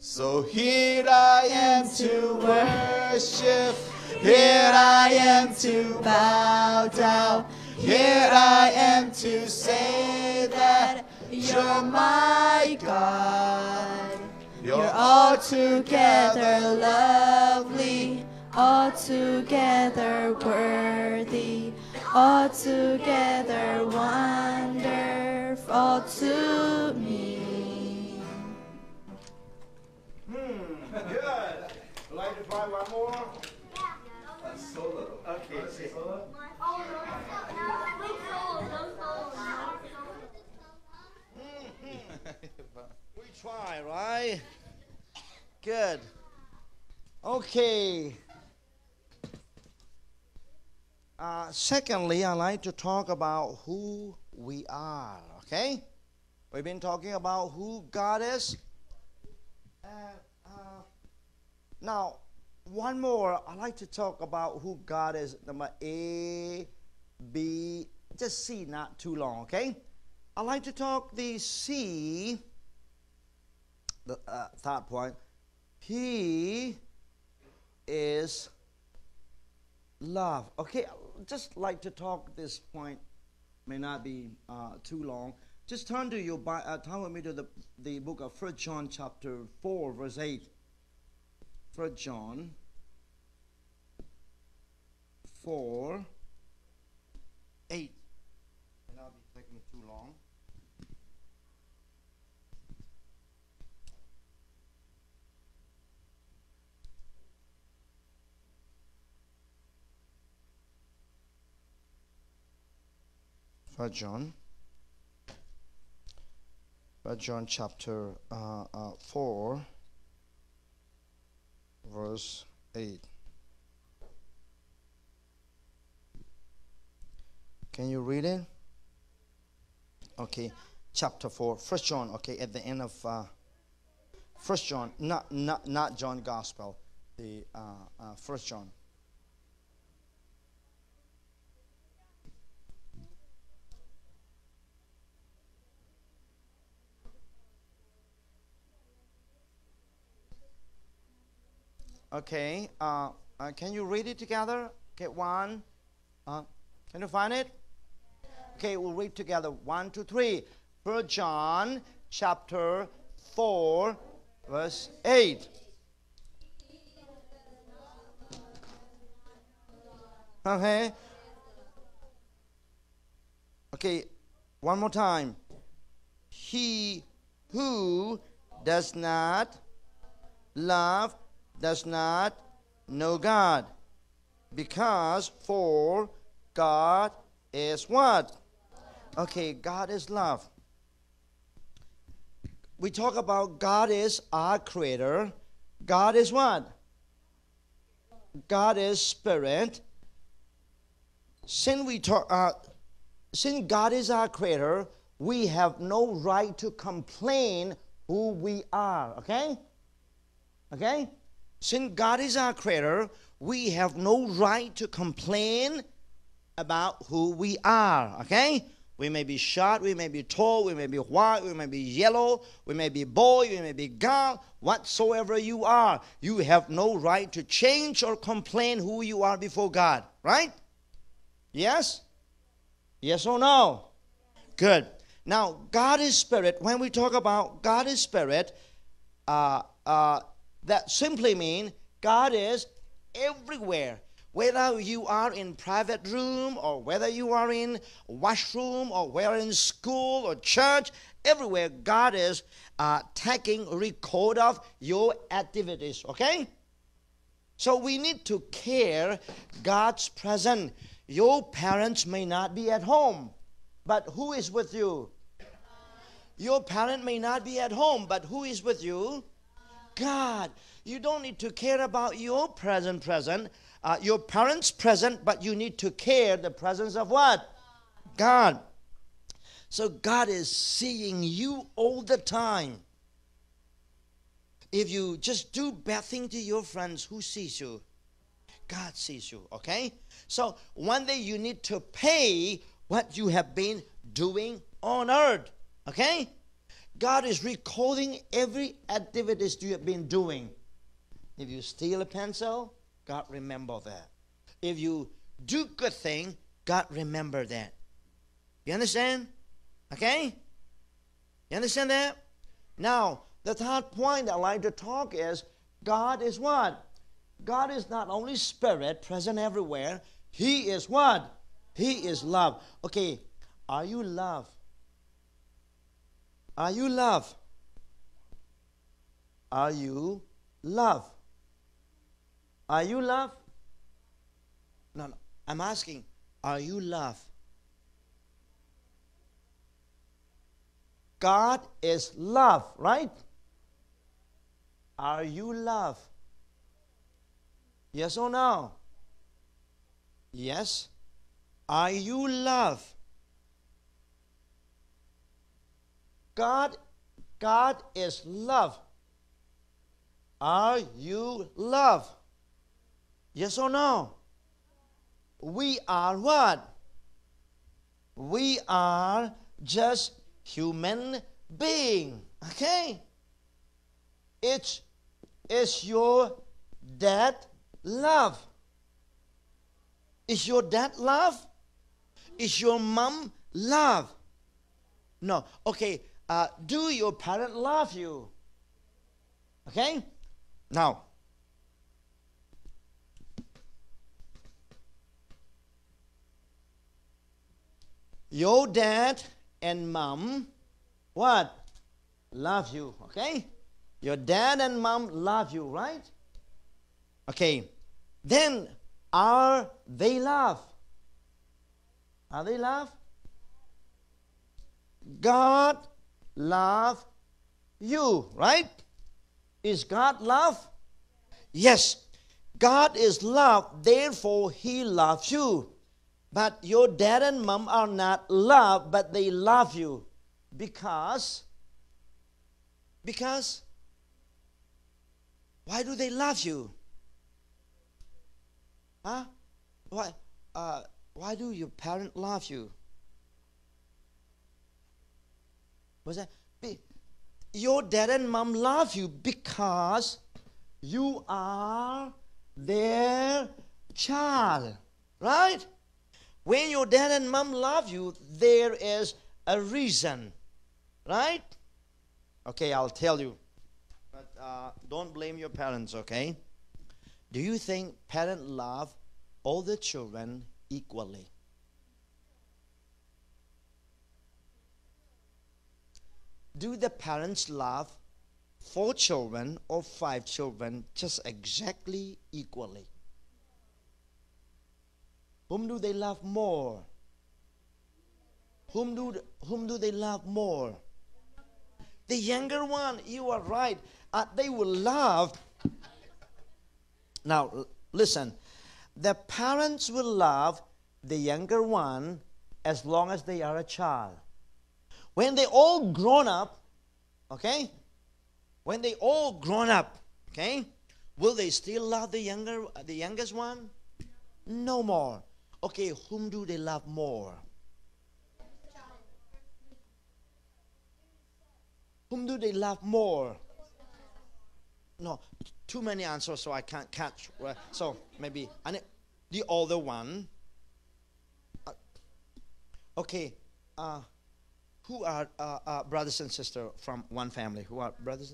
Speaker 3: So here I am to worship. Here I am to bow down. Here I am to say that you're my God. You're altogether lovely, altogether worthy, altogether wonderful to me.
Speaker 1: Good. Like to try one more?
Speaker 3: Solo.
Speaker 1: Okay.
Speaker 3: Solo?
Speaker 1: We try, right? Good. Okay. Secondly, I like to talk about who we are. Okay? We've been talking about who God is. And now, one more. I like to talk about who God is. Number A, B, just C, not too long. Okay? I like to talk the C. The third point. He is love. Okay, just like to talk this point. May not be too long. Just turn to your turn with me to the book of 1 John chapter 4 verse 8. 1 John 4 8. May not be taking too long. First John chapter 4 verse 8. Can you read it? Okay, chapter 4, 1 John. Okay, at the end of 1 John, not John Gospel, the 1 John. Okay, can you read it together? Okay, one. Can you find it? Okay, we'll read together. 1, 2, 3. 1 John chapter 4, verse 8. Okay. Okay, one more time. He who does not love does not know God, because for God is what? Okay, God is love. We talk about God is our creator. God is what? God is spirit. Since God is our creator, we have no right to complain who we are. Okay? Okay? Since God is our creator, we have no right to complain about who we are. Okay? We may be short, we may be tall, we may be white, we may be yellow, we may be boy, we may be girl, whatsoever you are. You have no right to change or complain who you are before God. Right? Yes? Yes or no? Good. Now, God is spirit. When we talk about God is spirit, that simply means God is everywhere. Whether you are in private room or whether you are in washroom or whether in school or church, everywhere God is taking record of your activities. Okay? So we need to care God's presence. Your parents may not be at home, but who is with you? Your parent may not be at home, but who is with you? God. You don't need to care about your present, your parents' present, but you need to care the presence of what? God. So God is seeing you all the time. If you just do bad thing to your friends, who sees you? God sees you, okay? So one day you need to pay what you have been doing on earth, okay? God is recording every activities you have been doing. If you steal a pencil, God remember that. If you do good thing, God remember that. You understand? Okay? You understand that? Now, the third point I like to talk is, God is what? God is not only spirit, present everywhere. He is what? He is love. Okay, are you love? Are you love? Are you love? Are you love? No, I'm asking, are you love? God is love, right? Are you love? Yes or no? Yes? Are you love? God is love. Are you love? Yes or no? We are what? We are just human being. Okay? Is your dad love? Is your dad love? Is your mom love? No. Okay. Do your parent love you? Okay? Now, your dad and mom, what? Love you. Okay? Your dad and mom love you, right? Okay. Then, are they love? Are they love? God love you, right? Is God love? Yes. God is love, therefore He loves you. But your dad and mom are not love, but they love you. Because why do they love you? Huh? Why do your parents love you? What's that? Your dad and mom love you because you are their child, right? When your dad and mom love you, there is a reason, right? Okay, I'll tell you. But don't blame your parents, okay? Do you think parents love all the children equally? Do the parents love 4 children or 5 children just exactly equally? Whom do they love more? Whom do they love more? The younger one. You are right. They will love. Now, listen. The parents will love the younger one as long as they are a child. When they all grown up, okay? When they all grown up, okay? Will they still love the youngest one? No more. Okay, whom do they love more? Whom do they love more? No, too many answers, so I can't catch. So maybe the older one. Okay, who are brothers and sisters from one family? Who are brothers?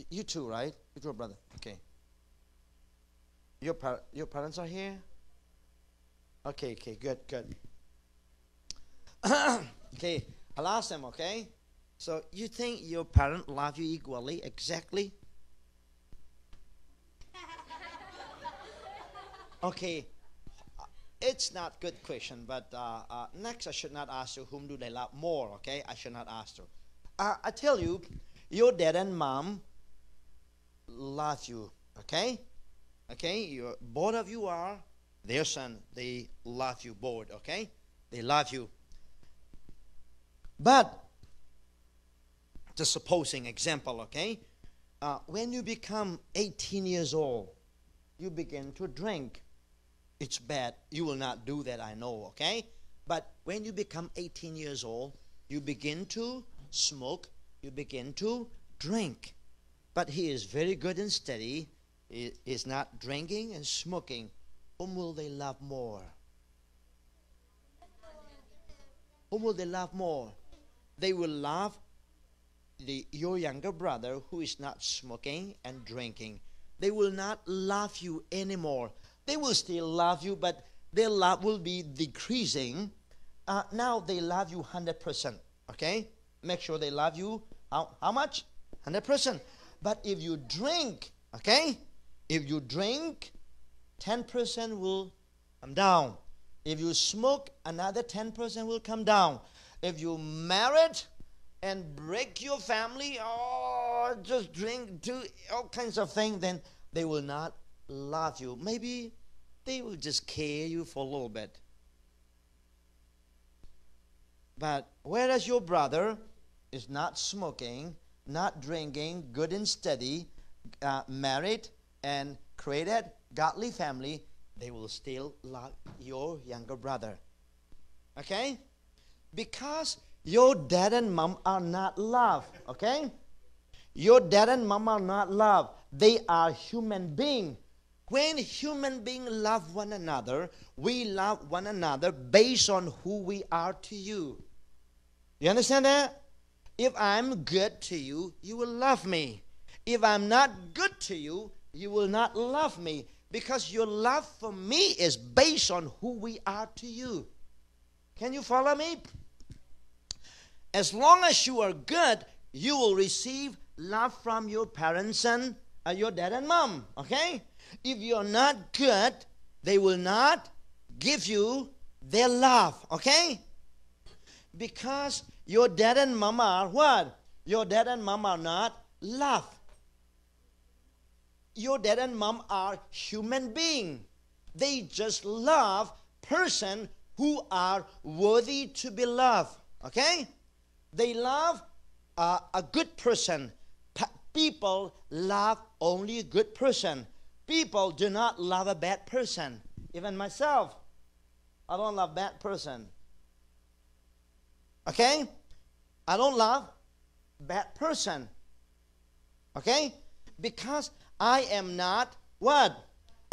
Speaker 1: You two, right? You two are brothers. Okay. Your parents are here? Okay, good. Okay, I'll ask them, okay? So, you think your parents love you equally, exactly? Okay, it's not good question, but next I should not ask you whom do they love more, okay? I should not ask you. I tell you, your dad and mom love you, okay? Okay, both of you are their son. They love you both, okay? They love you. But, just supposing example, okay? When you become 18 years old, you begin to drink. It's bad. You will not do that, I know, okay? But when you become 18 years old, you begin to smoke, you begin to drink. But he is very good and steady. He is not drinking and smoking. Whom will they love more? Whom will they love more? They will love your younger brother who is not smoking and drinking. They will not love you anymore. They will still love you, but their love will be decreasing. Now they love you 100%. Okay? Make sure they love you. How much? 100%. But if you drink, okay? If you drink, 10% will come down. If you smoke, another 10% will come down. If you married and break your family, or just drink, do all kinds of things, then they will not love you. Maybe they will just care you for a little bit. But whereas your brother is not smoking, not drinking, good and steady, married and created godly family, they will still love your younger brother. Okay? Because your dad and mom are not love. Okay? Your dad and mom are not love. They are human beings. When human beings love one another, we love one another based on who we are to you. You understand that? If I'm good to you, you will love me. If I'm not good to you, you will not love me. Because your love for me is based on who we are to you. Can you follow me? As long as you are good, you will receive love from your parents and your dad and mom. Okay? If you're not good, they will not give you their love. Okay? Because your dad and mom are what? Your dad and mom are not love. Your dad and mom are human beings. They just love person who are worthy to be loved. Okay? They love a good person. People love only a good person. People do not love a bad person. Even myself, I don't love bad person. Okay? I don't love bad person. Okay? Because I am not what?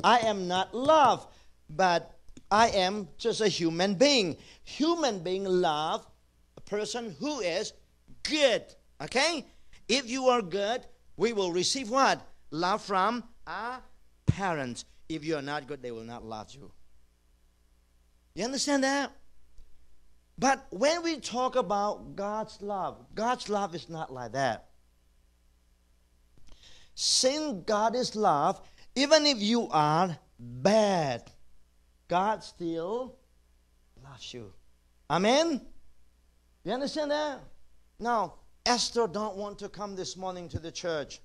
Speaker 1: I am not love, but I am just a human being. Human being love a person who is good. Okay? If you are good, we will receive what? Love from our parents. If you are not good, they will not love you. You understand that? But when we talk about God's love is not like that. Since God is love, even if you are bad, God still loves you. Amen? You understand that? Now, Esther don't want to come this morning to the church,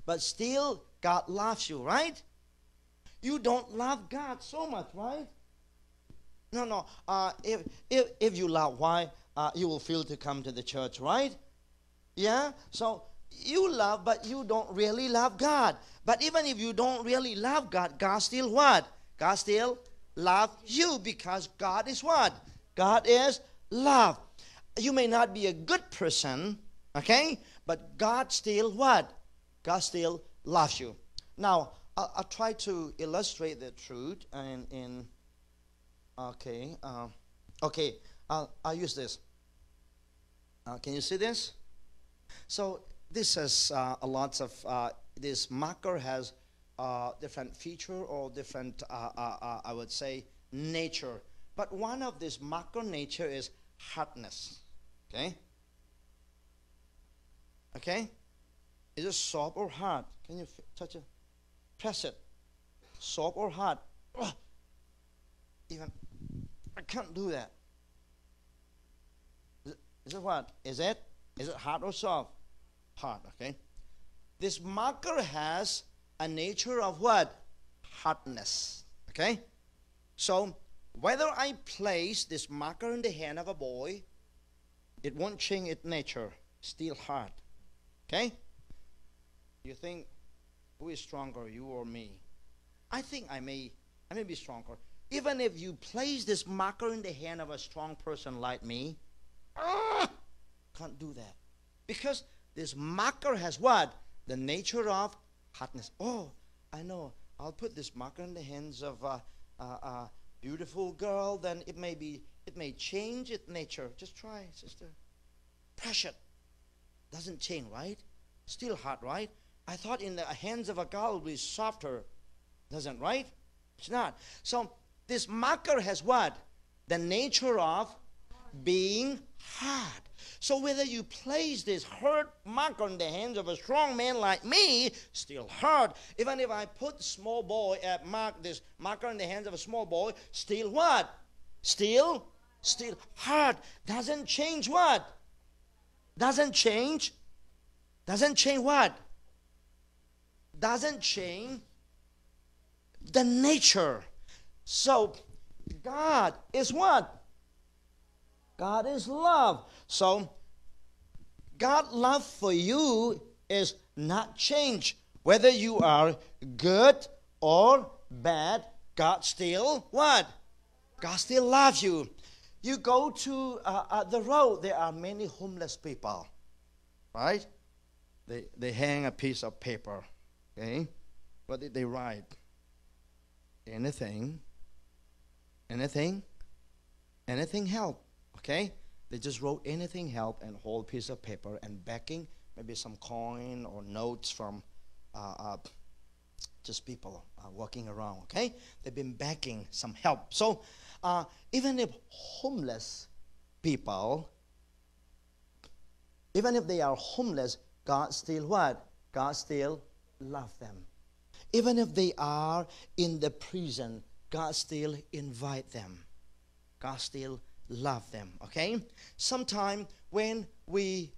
Speaker 1: but still God loves you, right? You don't love God so much, right? No. If you love, why you will feel to come to the church, right? Yeah. So you love, but you don't really love God. But even if you don't really love God, God still what? God still love you because God is what? God is love. You may not be a good person, okay? But God still what? God still loves you. Now, I'll try to illustrate the truth in okay, I'll use this. Can you see this? So this has a lot of, this marker has different feature or different, I would say, nature. But one of this marker nature is hardness. Okay? Okay? Is it soft or hard? Can you touch it? Press it. Soft or hard? Ugh. Even I can't do that. Is it what? Is it hard or soft? Hard, okay? This marker has a nature of what? Hardness, okay? So, whether I place this marker in the hand of a boy, it won't change its nature. Still hard, okay? You think, who is stronger, you or me? I think I may be stronger. Even if you place this marker in the hand of a strong person like me, can't do that. Because this marker has what? The nature of hardness. Oh, I know. I'll put this marker in the hands of a beautiful girl, then it may change its nature. Just try, sister. Pressure. Doesn't change, right? Still hard, right? I thought in the hands of a girl it would be softer. Doesn't, right? It's not. So this marker has what? The nature of being hard. So whether you place this hard marker in the hands of a strong man like me, still hard. Even if I put small boy this marker in the hands of a small boy, still what? Still hard. Doesn't change what? Doesn't change what? Doesn't change the nature. So God is what? God is love. So, God's love for you is not changed. Whether you are good or bad, God still what? God still loves you. You go to the road, there are many homeless people, right? They hang a piece of paper, okay? What did they write? Anything help, okay? They just wrote anything help and whole piece of paper and begging, maybe some coin or notes from just people walking around, okay? They've been begging some help. So even if homeless people, even if they are homeless, God still what? God still love them. Even if they are in the prison, God still invite them. God still love them, okay? Sometimes when we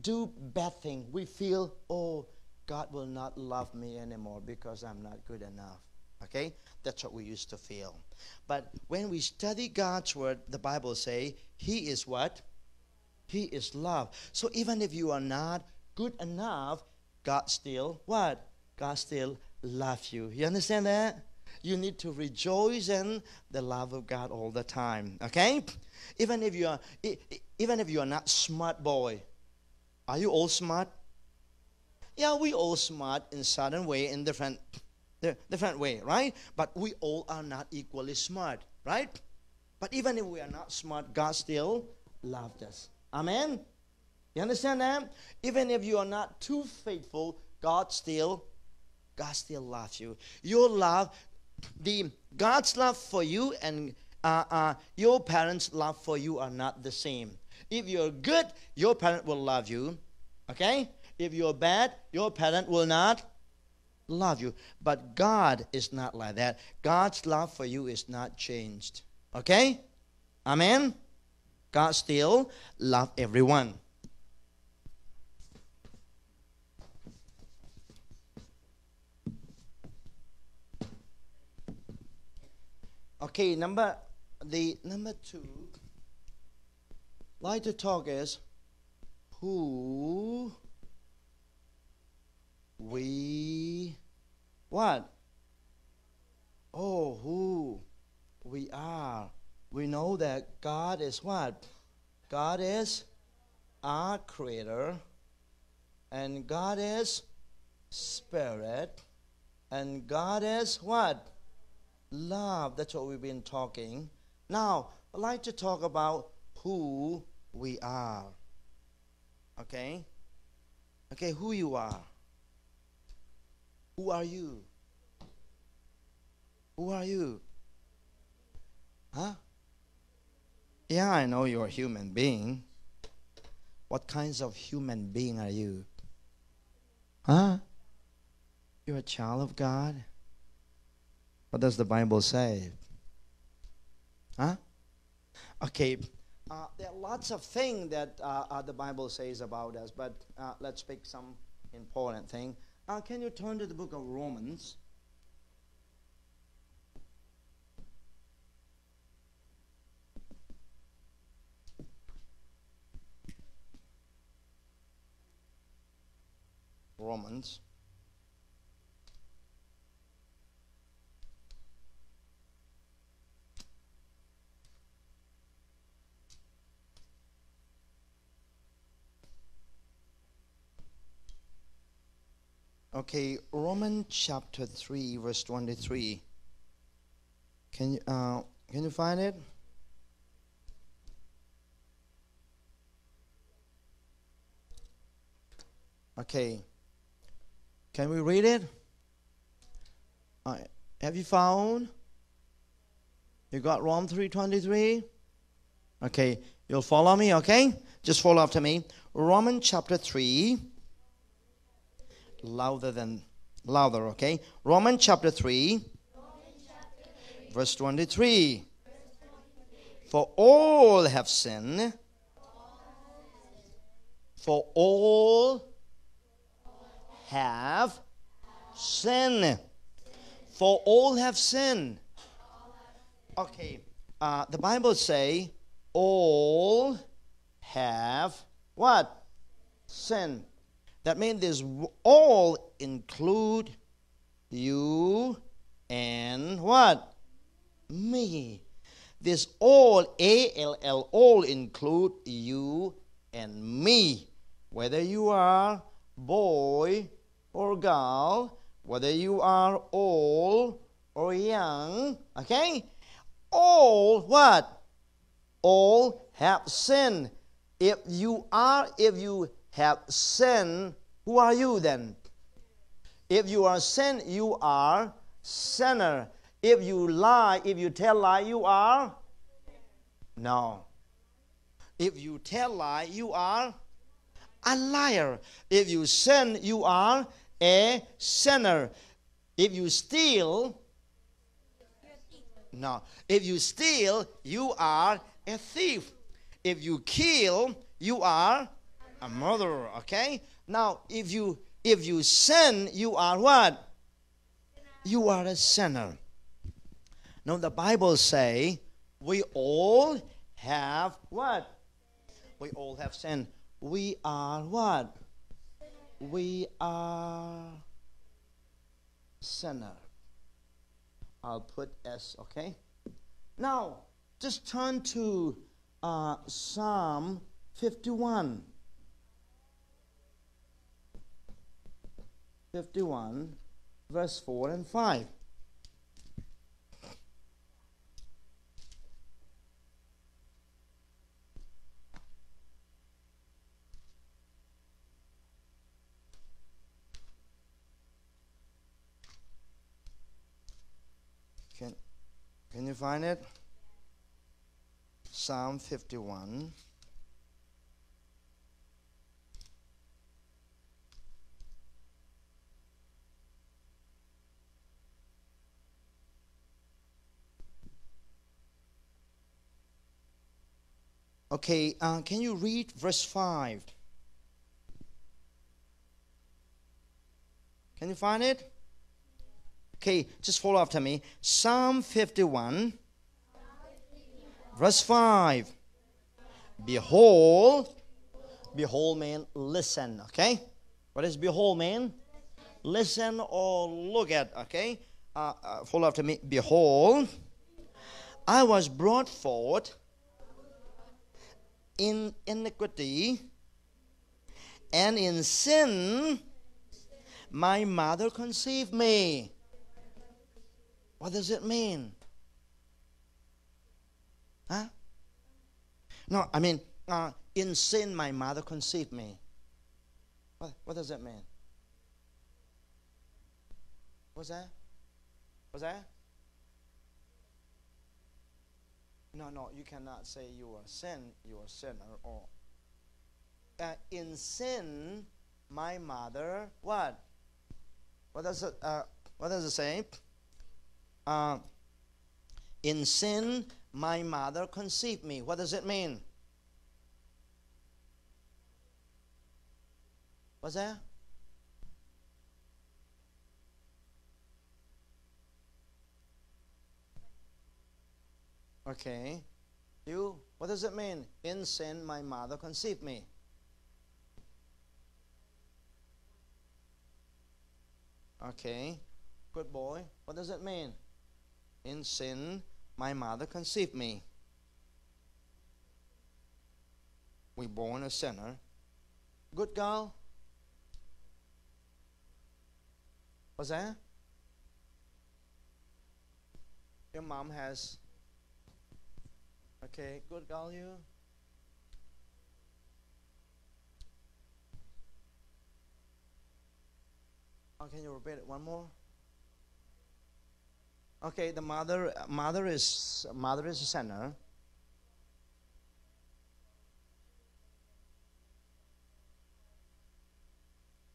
Speaker 1: do bad thing, we feel, oh, God will not love me anymore because I'm not good enough, okay? That's what we used to feel. But when we study God's word, the Bible say, He is what? He is love. So even if you are not good enough, God still what? God still loves you. You understand that? You need to rejoice in the love of God all the time. Okay? Even if you are not smart boy, are you all smart? Yeah, we all smart in certain way, in different way, right? But we all are not equally smart, right? But even if we are not smart, God still loves us. Amen? You understand that? Even if you are not too faithful, God still loves you. Your love, God's love for you and your parents' love for you are not the same. If you're good, your parent will love you. Okay? If you're bad, your parent will not love you. But God is not like that. God's love for you is not changed. Okay? Amen? God still loves everyone. Okay, number two, like to talk is who we what? Oh, who we are. We know that God is what? God is our creator, and God is spirit, and God is what? Love. That's what we've been talking. Now, I'd like to talk about who we are. Okay? Okay, who you are. Who are you? Who are you? Huh? Yeah, I know you're a human being. What kinds of human being are you? Huh? You're a child of God? What does the Bible say? Huh? Okay, there are lots of things that the Bible says about us, but let's pick some important thing. Can you turn to the book of Romans? Romans. Okay, Romans chapter 3, verse 23. Can you find it? Okay. Can we read it? Have you found? You got Romans 3:23? Okay, you'll follow me, okay? Just follow after me. Romans chapter 3. Louder, okay? Romans chapter 3, verse 23. For all have sinned. For all have sinned. For all have sinned. Okay, the Bible say
Speaker 4: all have what? Sin. That means this all include you and what? Me. This all, A-L-L, all include you and me. Whether you are boy or girl, whether you are old or young, okay? All what? All have sinned. If you have sinned, who are you then? If you are sin, you are sinner. If you lie, if you tell lie, you are? No. If you tell lie, you are a liar. If you sin, you are a sinner. If you steal, no. If you steal, you are a thief. If you kill, you are a murderer. Okay? Now, if you sin, you are what? You are a sinner. Now the Bible say we all have what? We all have sin. We are what? We are sinner. I'll put S, okay? Now, just turn to Psalm 51. 51, verse 4 and 5. Can you find it? Psalm 51. Okay, can you read verse 5? Can you find it? Okay, just follow after me. Psalm 51, verse 5. Behold, behold means listen, okay? What does behold mean? Listen or look at, okay? Follow after me. Behold, I was brought forth in iniquity, and in sin my mother conceived me. What does it mean? Huh? No, I mean, in sin my mother conceived me. What does that mean? What's that? What's that? No, you cannot say you are a sinner. Or in sin, my mother, what? What does it say? In sin, my mother conceived me. What does it mean? What's that? Okay. You, what does it mean? In sin, my mother conceived me. Okay. Good boy. What does it mean? In sin, my mother conceived me. We born a sinner. Good girl. What's that? Your mom has. Okay, good girl, you. Oh, can you repeat it one more? Okay, the mother is a sinner.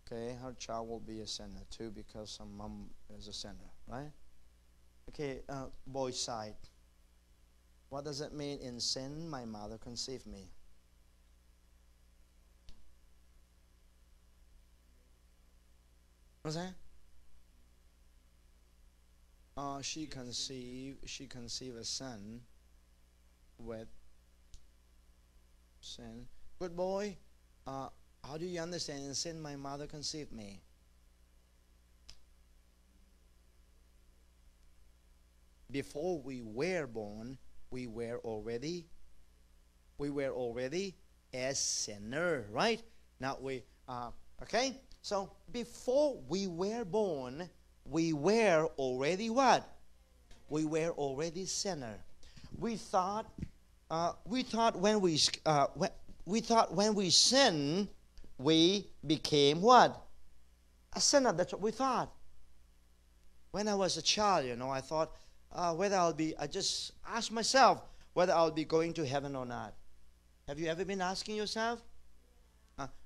Speaker 4: Okay, her child will be a sinner too because her mom is a sinner, right? Okay, boy's side. What does it mean? In sin, my mother conceived me. What's that? She conceived a son with Sin. Good boy. How do you understand? In sin, my mother conceived me. Before we were born, we were already a sinner, right? Now okay? So before we were born, we were already what? We were already sinner. We thought when we sin, we became what? A sinner. That's what we thought. When I was a child, I thought I just asked myself whether I'll be going to heaven or not. Have you ever been asking yourself?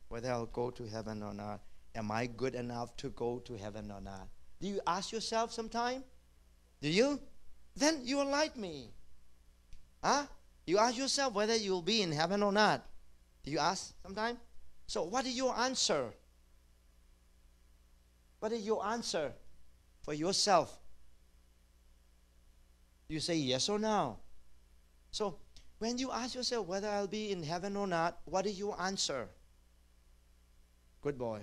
Speaker 4: Whether I'll go to heaven or not. Am I good enough to go to heaven or not? Do you ask yourself sometime? Do you? Then you are like me. You ask yourself whether you'll be in heaven or not. Do you ask sometime? So what is your answer? What is your answer for yourself? You say yes or no. So when you ask yourself whether I'll be in heaven or not, what is your answer? Good boy.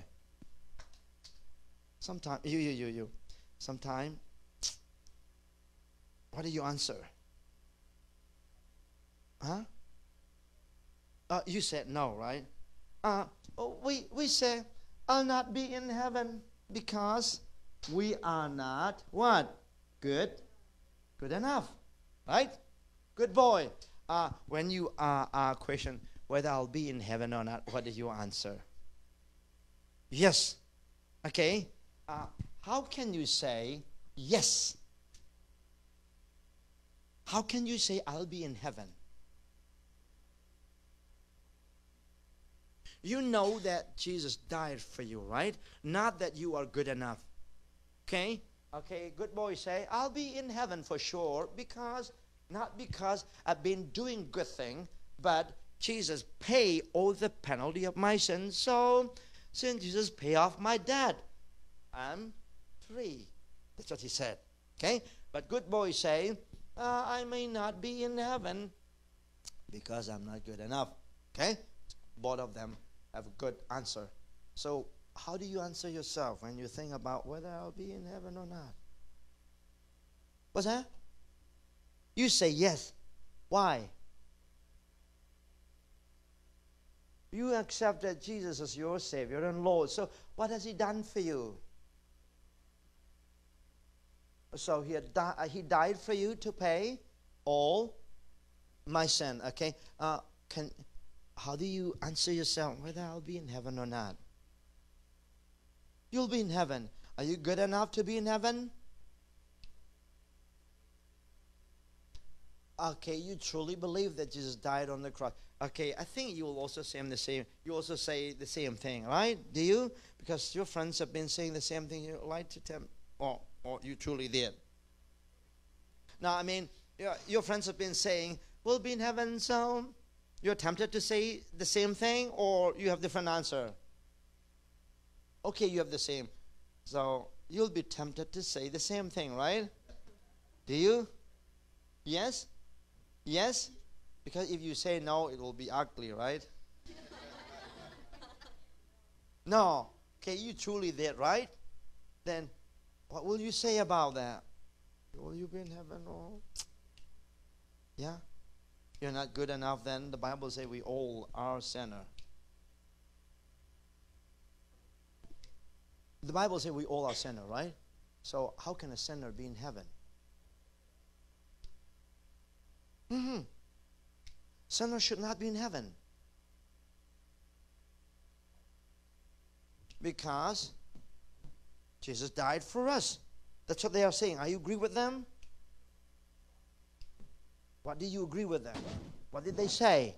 Speaker 4: Sometime you. Sometime, what is your answer? You said no, right? We say I'll not be in heaven because we are not what? Good enough, right? Good boy. When you are questioned whether I'll be in heaven or not, what is your answer? Yes. Okay. How can you say yes? How can you say I'll be in heaven? You know that Jesus died for you, right? Not that you are good enough. Okay? Okay, good boy, say, I'll be in heaven for sure not because I've been doing good thing, but Jesus paid all the penalty of my sins. So, since Jesus paid off my debt, I'm free. That's what he said. Okay? But good boy say, I may not be in heaven because I'm not good enough. Okay? Both of them have a good answer. So, how do you answer yourself when you think about whether I'll be in heaven or not? What's that? You say yes. Why? You accepted Jesus as your Savior and Lord. So, what has He done for you? So, He died for you to pay all my sin. Okay? How do you answer yourself whether I'll be in heaven or not? You'll be in heaven. Are you good enough to be in heaven? Okay, you truly believe that Jesus died on the cross. Okay, I think you will also say the same. You also say the same thing, right? Do you? Because your friends have been saying the same thing. You like to tell, or you truly did. Now, I mean, your friends have been saying, "We'll be in heaven," so you're tempted to say the same thing, or you have different answer. Okay, you have the same. So you'll be tempted to say the same thing, right? Do you? Yes? Yes? Because if you say no, it will be ugly, right? No. Okay, you truly did, right? Then what will you say about that? Will you be in heaven or? Yeah? You're not good enough then? The Bible says we all are sinner. The Bible says we all are sinner, right? So how can a sinner be in heaven? Sinners should not be in heaven. Because Jesus died for us. That's what they are saying. Are you agree with them? What do you agree with them? What did they say?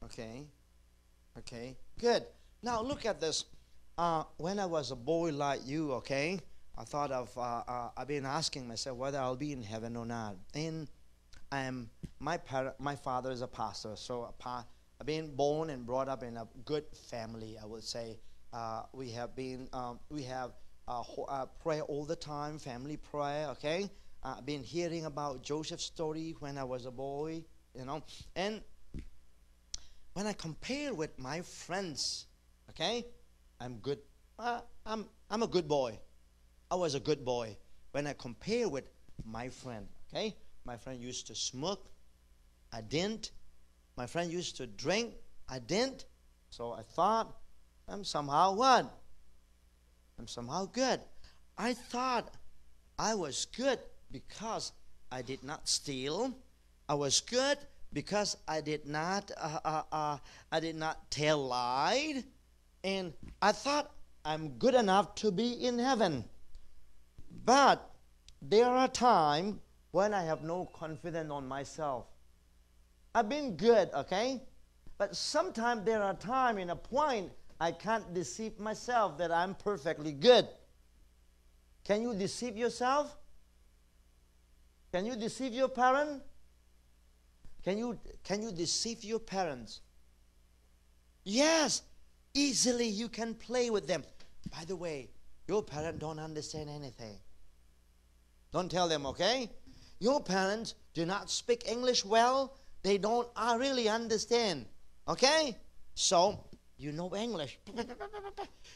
Speaker 4: Okay, good. Now look at this. When I was a boy like you, okay, I thought of, I've been asking myself whether I'll be in heaven or not. And my father is a pastor, so I've been born and brought up in a good family, I would say. We have prayer all the time, family prayer, okay? I've been hearing about Joseph's story when I was a boy, you know. And when I compare with my friends, okay, I'm good. I'm a good boy. I was a good boy. When I compare with my friend, okay, my friend used to smoke, I didn't. My friend used to drink, I didn't. So I thought I'm somehow what? I'm somehow good. I thought I was good because I did not steal. I was good because I did not tell lies, and I thought I'm good enough to be in heaven. But there are times when I have no confidence on myself. I've been good, okay? But sometimes there are times in a point I can't deceive myself that I'm perfectly good. Can you deceive yourself? Can you deceive your parent? Can you deceive your parents? Yes, easily you can play with them. By the way, your parents don't understand anything. Don't tell them, okay? Your parents do not speak English well. They don't really understand, okay? So, you know English.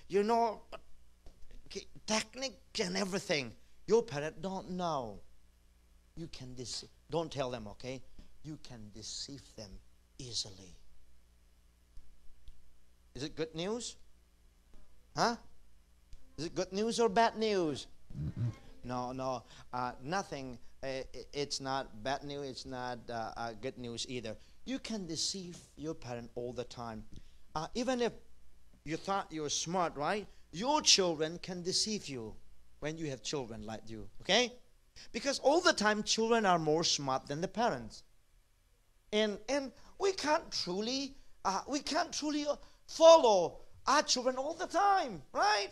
Speaker 4: You know technique and everything. Your parents don't know. You can deceive. Don't tell them, okay? You can deceive them easily. Is it good news? Huh? Is it good news or bad news? No, nothing. It's not bad news. It's not good news either. You can deceive your parent all the time. Even if you thought you were smart, right? Your children can deceive you when you have children like you, okay? Because all the time children are more smart than the parents. And we can't truly follow our children all the time, right?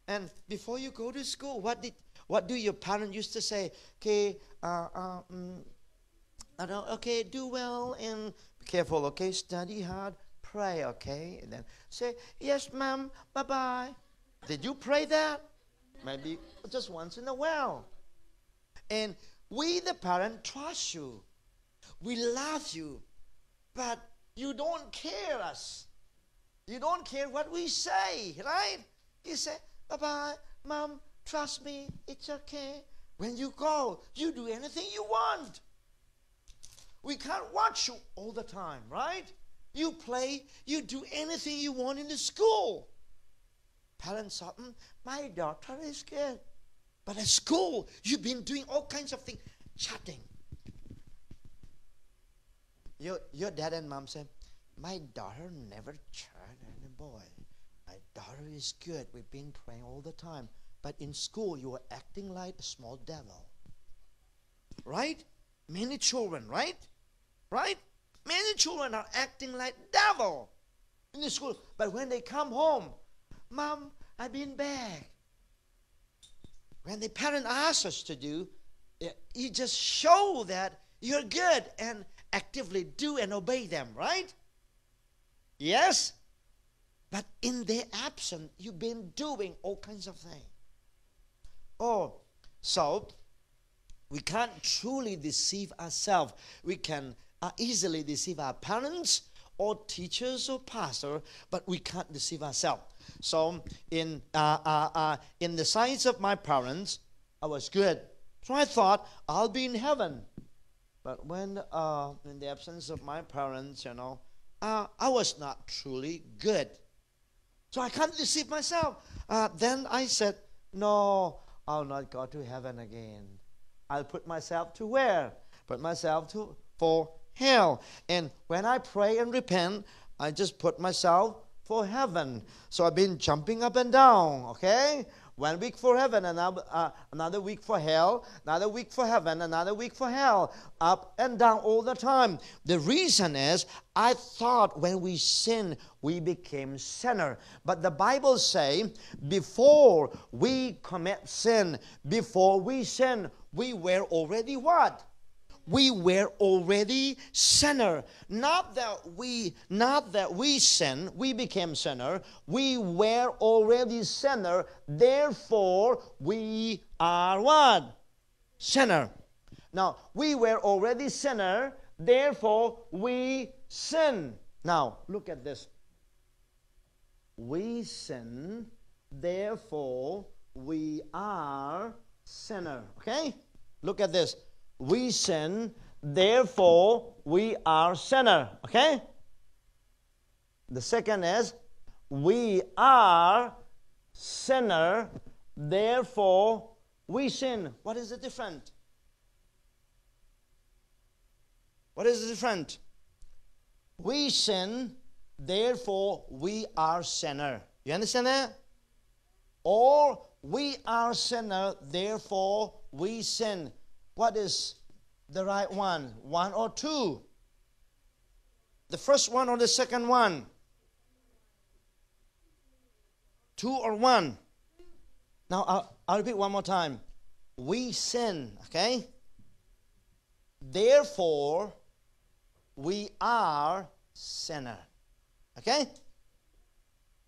Speaker 4: And before you go to school, what do your parents used to say? Okay, okay, do well and be careful, okay, study hard, pray, okay? And then say, yes, ma'am, bye-bye. Did you pray that? Maybe just once in a while. And we, the parent, trust you. We love you. But you don't care us. You don't care what we say, right? You say, bye-bye, mom, trust me, it's okay. When you go, you do anything you want. We can't watch you all the time, right? You play, you do anything you want in the school. Parents thought, my daughter is good. But at school, you've been doing all kinds of things, chatting. Your dad and mom said, my daughter never chatted with a boy. My daughter is good. We've been praying all the time. But in school, you are acting like a small devil. Right? Many children, right? Right? Many children are acting like devil in the school. But when they come home, Mom, I've been bad. When the parent asks us to do, you just show that you're good and actively do and obey them, right? Yes? But in their absence, you've been doing all kinds of things. Oh, so we can't truly deceive ourselves. We can easily deceive our parents or teachers or pastor, but we can't deceive ourselves. So in the sight of my parents, I was good. So I thought I'll be in heaven. But when in the absence of my parents, I was not truly good. So I can't deceive myself. Then I said, no, I'll not go to heaven again. I'll put myself to where? Put myself for hell. And when I pray and repent, I just put myself for heaven. So I've been jumping up and down, okay? 1 week for heaven, another week for hell, another week for heaven, another week for hell, up and down all the time. The reason is, I thought when we sin, we became sinner. But the Bible says, before we commit sin, before we sin, we were already what? We were already sinner. Not that we sin, we became sinner. We were already sinner. Therefore, we are what? Sinner. Now, we were already sinner. Therefore, we sin. Now, look at this. We sin. Therefore, we are sinner. Okay? Look at this. We sin, therefore we are sinner. Okay? The second is, we are sinner, therefore we sin. What is the difference? What is the difference? We sin, therefore we are sinner. You understand that? Or we are sinner, therefore we sin. What is the right one? One or two? The first one or the second one? Two or one? Now, I'll repeat one more time. We sin, okay? Therefore, we are sinner. Okay?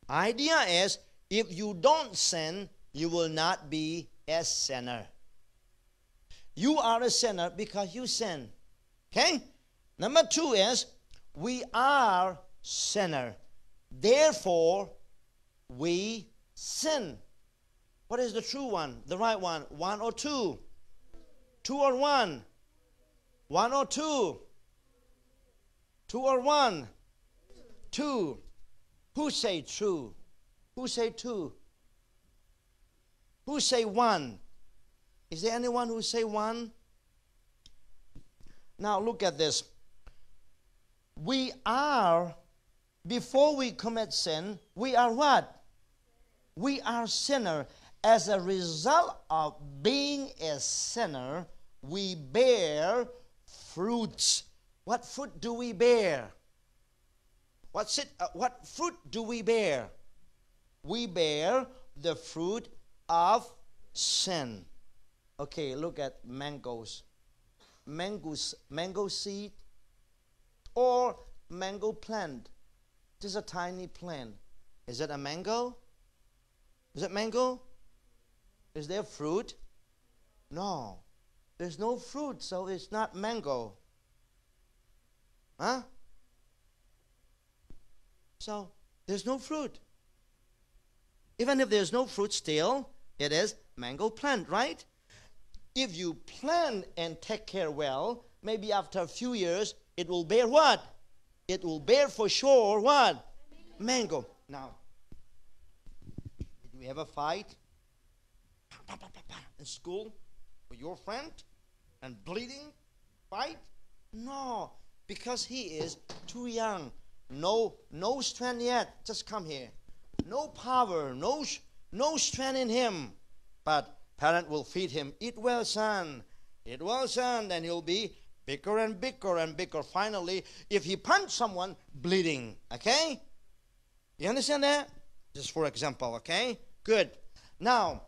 Speaker 4: Idea is, if you don't sin, you will not be a sinner. You are a sinner because you sin. Okay? Number two is, we are sinner. Therefore, we sin. What is the true one? The right one? One or two? Two or one? One or two? Two or one? Two. Who say true? Who say two? Who say one? Is there anyone who say one? Now look at this. We are, before we commit sin, we are what? We are sinner. As a result of being a sinner, we bear fruits. What fruit do we bear? What fruit do we bear? We bear the fruit of sin. Okay, look at mangoes. Mango seed or mango plant. This is a tiny plant. Is it a mango? Is it mango? Is there fruit? No. There's no fruit, so it's not mango. Huh? So, there's no fruit. Even if there's no fruit, still, it is mango plant, right? If you plant and take care well, maybe after a few years, it will bear what? It will bear for sure what? Mango. Now, did you ever fight in school with your friend and bleeding? Fight? No, because he is too young. No strength yet. Just come here. No power, no strength in him. But parent will feed him. Eat well, son. Eat well, son. Then he'll be bigger and bigger and bigger. Finally, if he punch someone, bleeding. Okay? You understand that? Just for example, okay? Good. Now,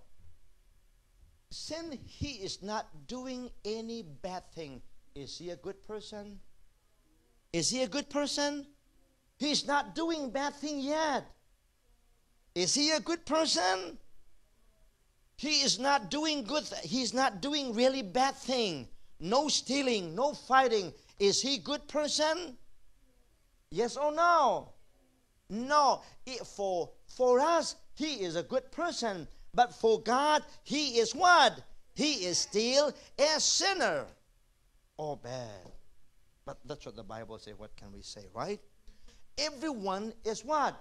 Speaker 4: since he is not doing any bad thing, is he a good person? Is he a good person? He's not doing bad thing yet. Is he a good person? He is not doing good. He's not doing really bad thing. No stealing, no fighting. Is he good person? Yes or no? No. For us, he is a good person. But for God, he is what? He is still a sinner. Oh, bad. But that's what the Bible says. What can we say, right? Everyone is what?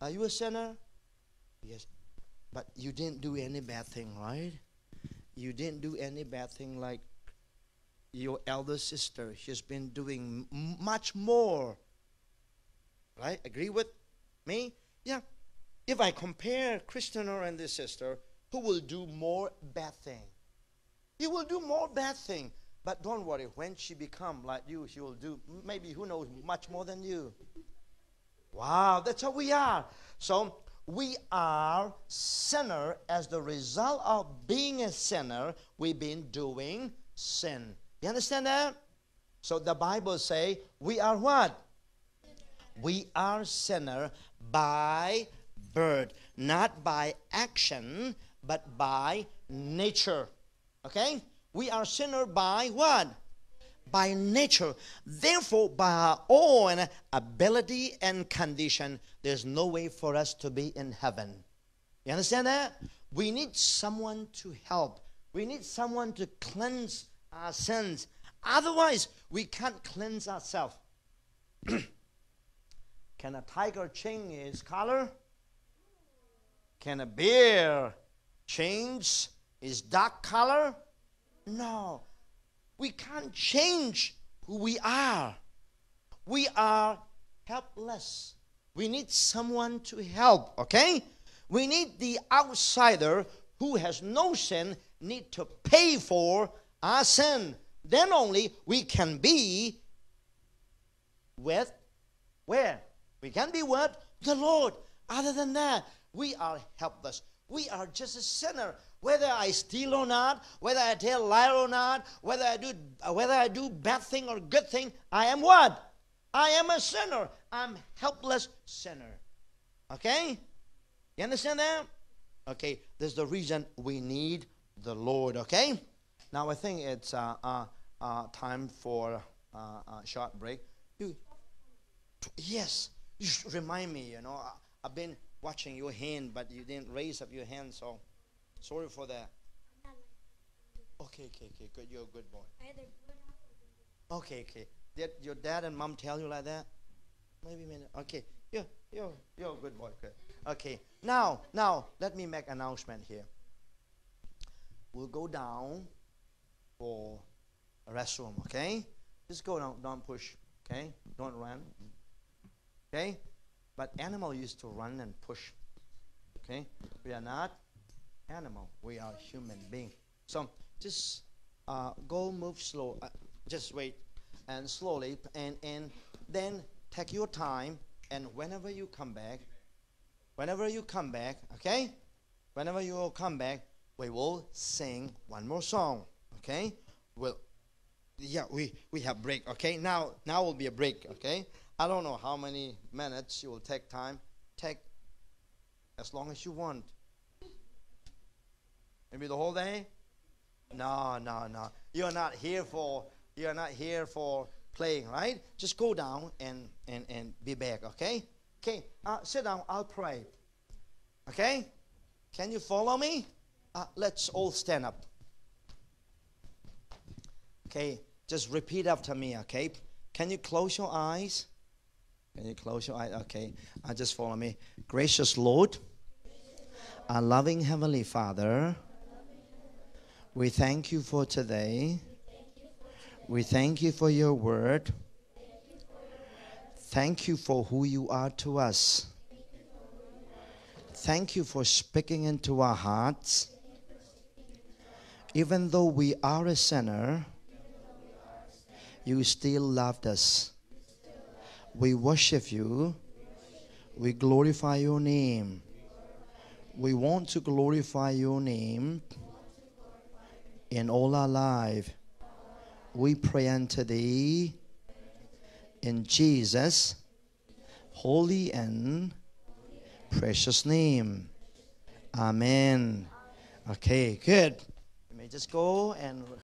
Speaker 4: Are you a sinner? Yes. But you didn't do any bad thing, right? You didn't do any bad thing like your elder sister. She's been doing much more. Right? Agree with me? Yeah. If I compare Christianer and this sister, who will do more bad thing? He will do more bad thing. But don't worry, when she become like you, she will do, maybe, who knows, much more than you. Wow, that's how we are. So, we are sinner. As the result of being a sinner, we've been doing sin. You understand that? So the Bible say we are what? We are sinner by birth, not by action, but by nature. Okay? We are sinner by what? By nature. Therefore, by our own ability and condition, there's no way for us to be in heaven. You understand that? We need someone to help. We need someone to cleanse our sins. Otherwise, we can't cleanse ourselves. Can a tiger change his color? Can a bear change his dark color? No. We can't change who we are. We are helpless. We need someone to help, okay? We need the outsider who has no sin need to pay for our sin. Then only we can be with where? We can be with the Lord. Other than that, we are helpless. We are just a sinner. Whether I steal or not, whether I tell lie or not, whether I do bad thing or good thing, I am what? I am a sinner. I'm helpless sinner. Okay? You understand that? Okay, there's the reason we need the Lord. Okay? Now I think it's time for a short break. Yes, you should remind me. I've been watching your hand, but you didn't raise up your hand, so sorry for that. Okay, good. You're a good boy. Okay. Did your dad and mom tell you like that? Maybe a minute. Okay, you're a good boy. Good. Okay. Now, let me make an announcement here. We'll go down for a restroom. Okay, just go down. Don't push. Okay, don't run. Okay, but animal used to run and push. Okay, we are not animal. We are human being. So just go, move slow. Just wait and slowly, and then take your time. And whenever you come back, okay, whenever you will come back, we will sing one more song. Okay, we have break. Okay, now will be a break. Okay, I don't know how many minutes you will take time. Take as long as you want. Maybe the whole day? No. You're not here for playing, right? Just go down and be back, okay? Okay, sit down. I'll pray. Okay? Can you follow me? Let's all stand up. Okay, just repeat after me, okay? Can you close your eyes? Okay. Just follow me. Gracious Lord, our loving Heavenly Father, we thank you for today. We thank you for your word. Thank you for who you are to us. Thank you for speaking into our hearts. Even though we are a sinner, you still loved us. We worship you. We glorify your name. We want to glorify your name in all our life. We pray unto thee in Jesus' holy and precious name. Amen. Okay, good. You may just go and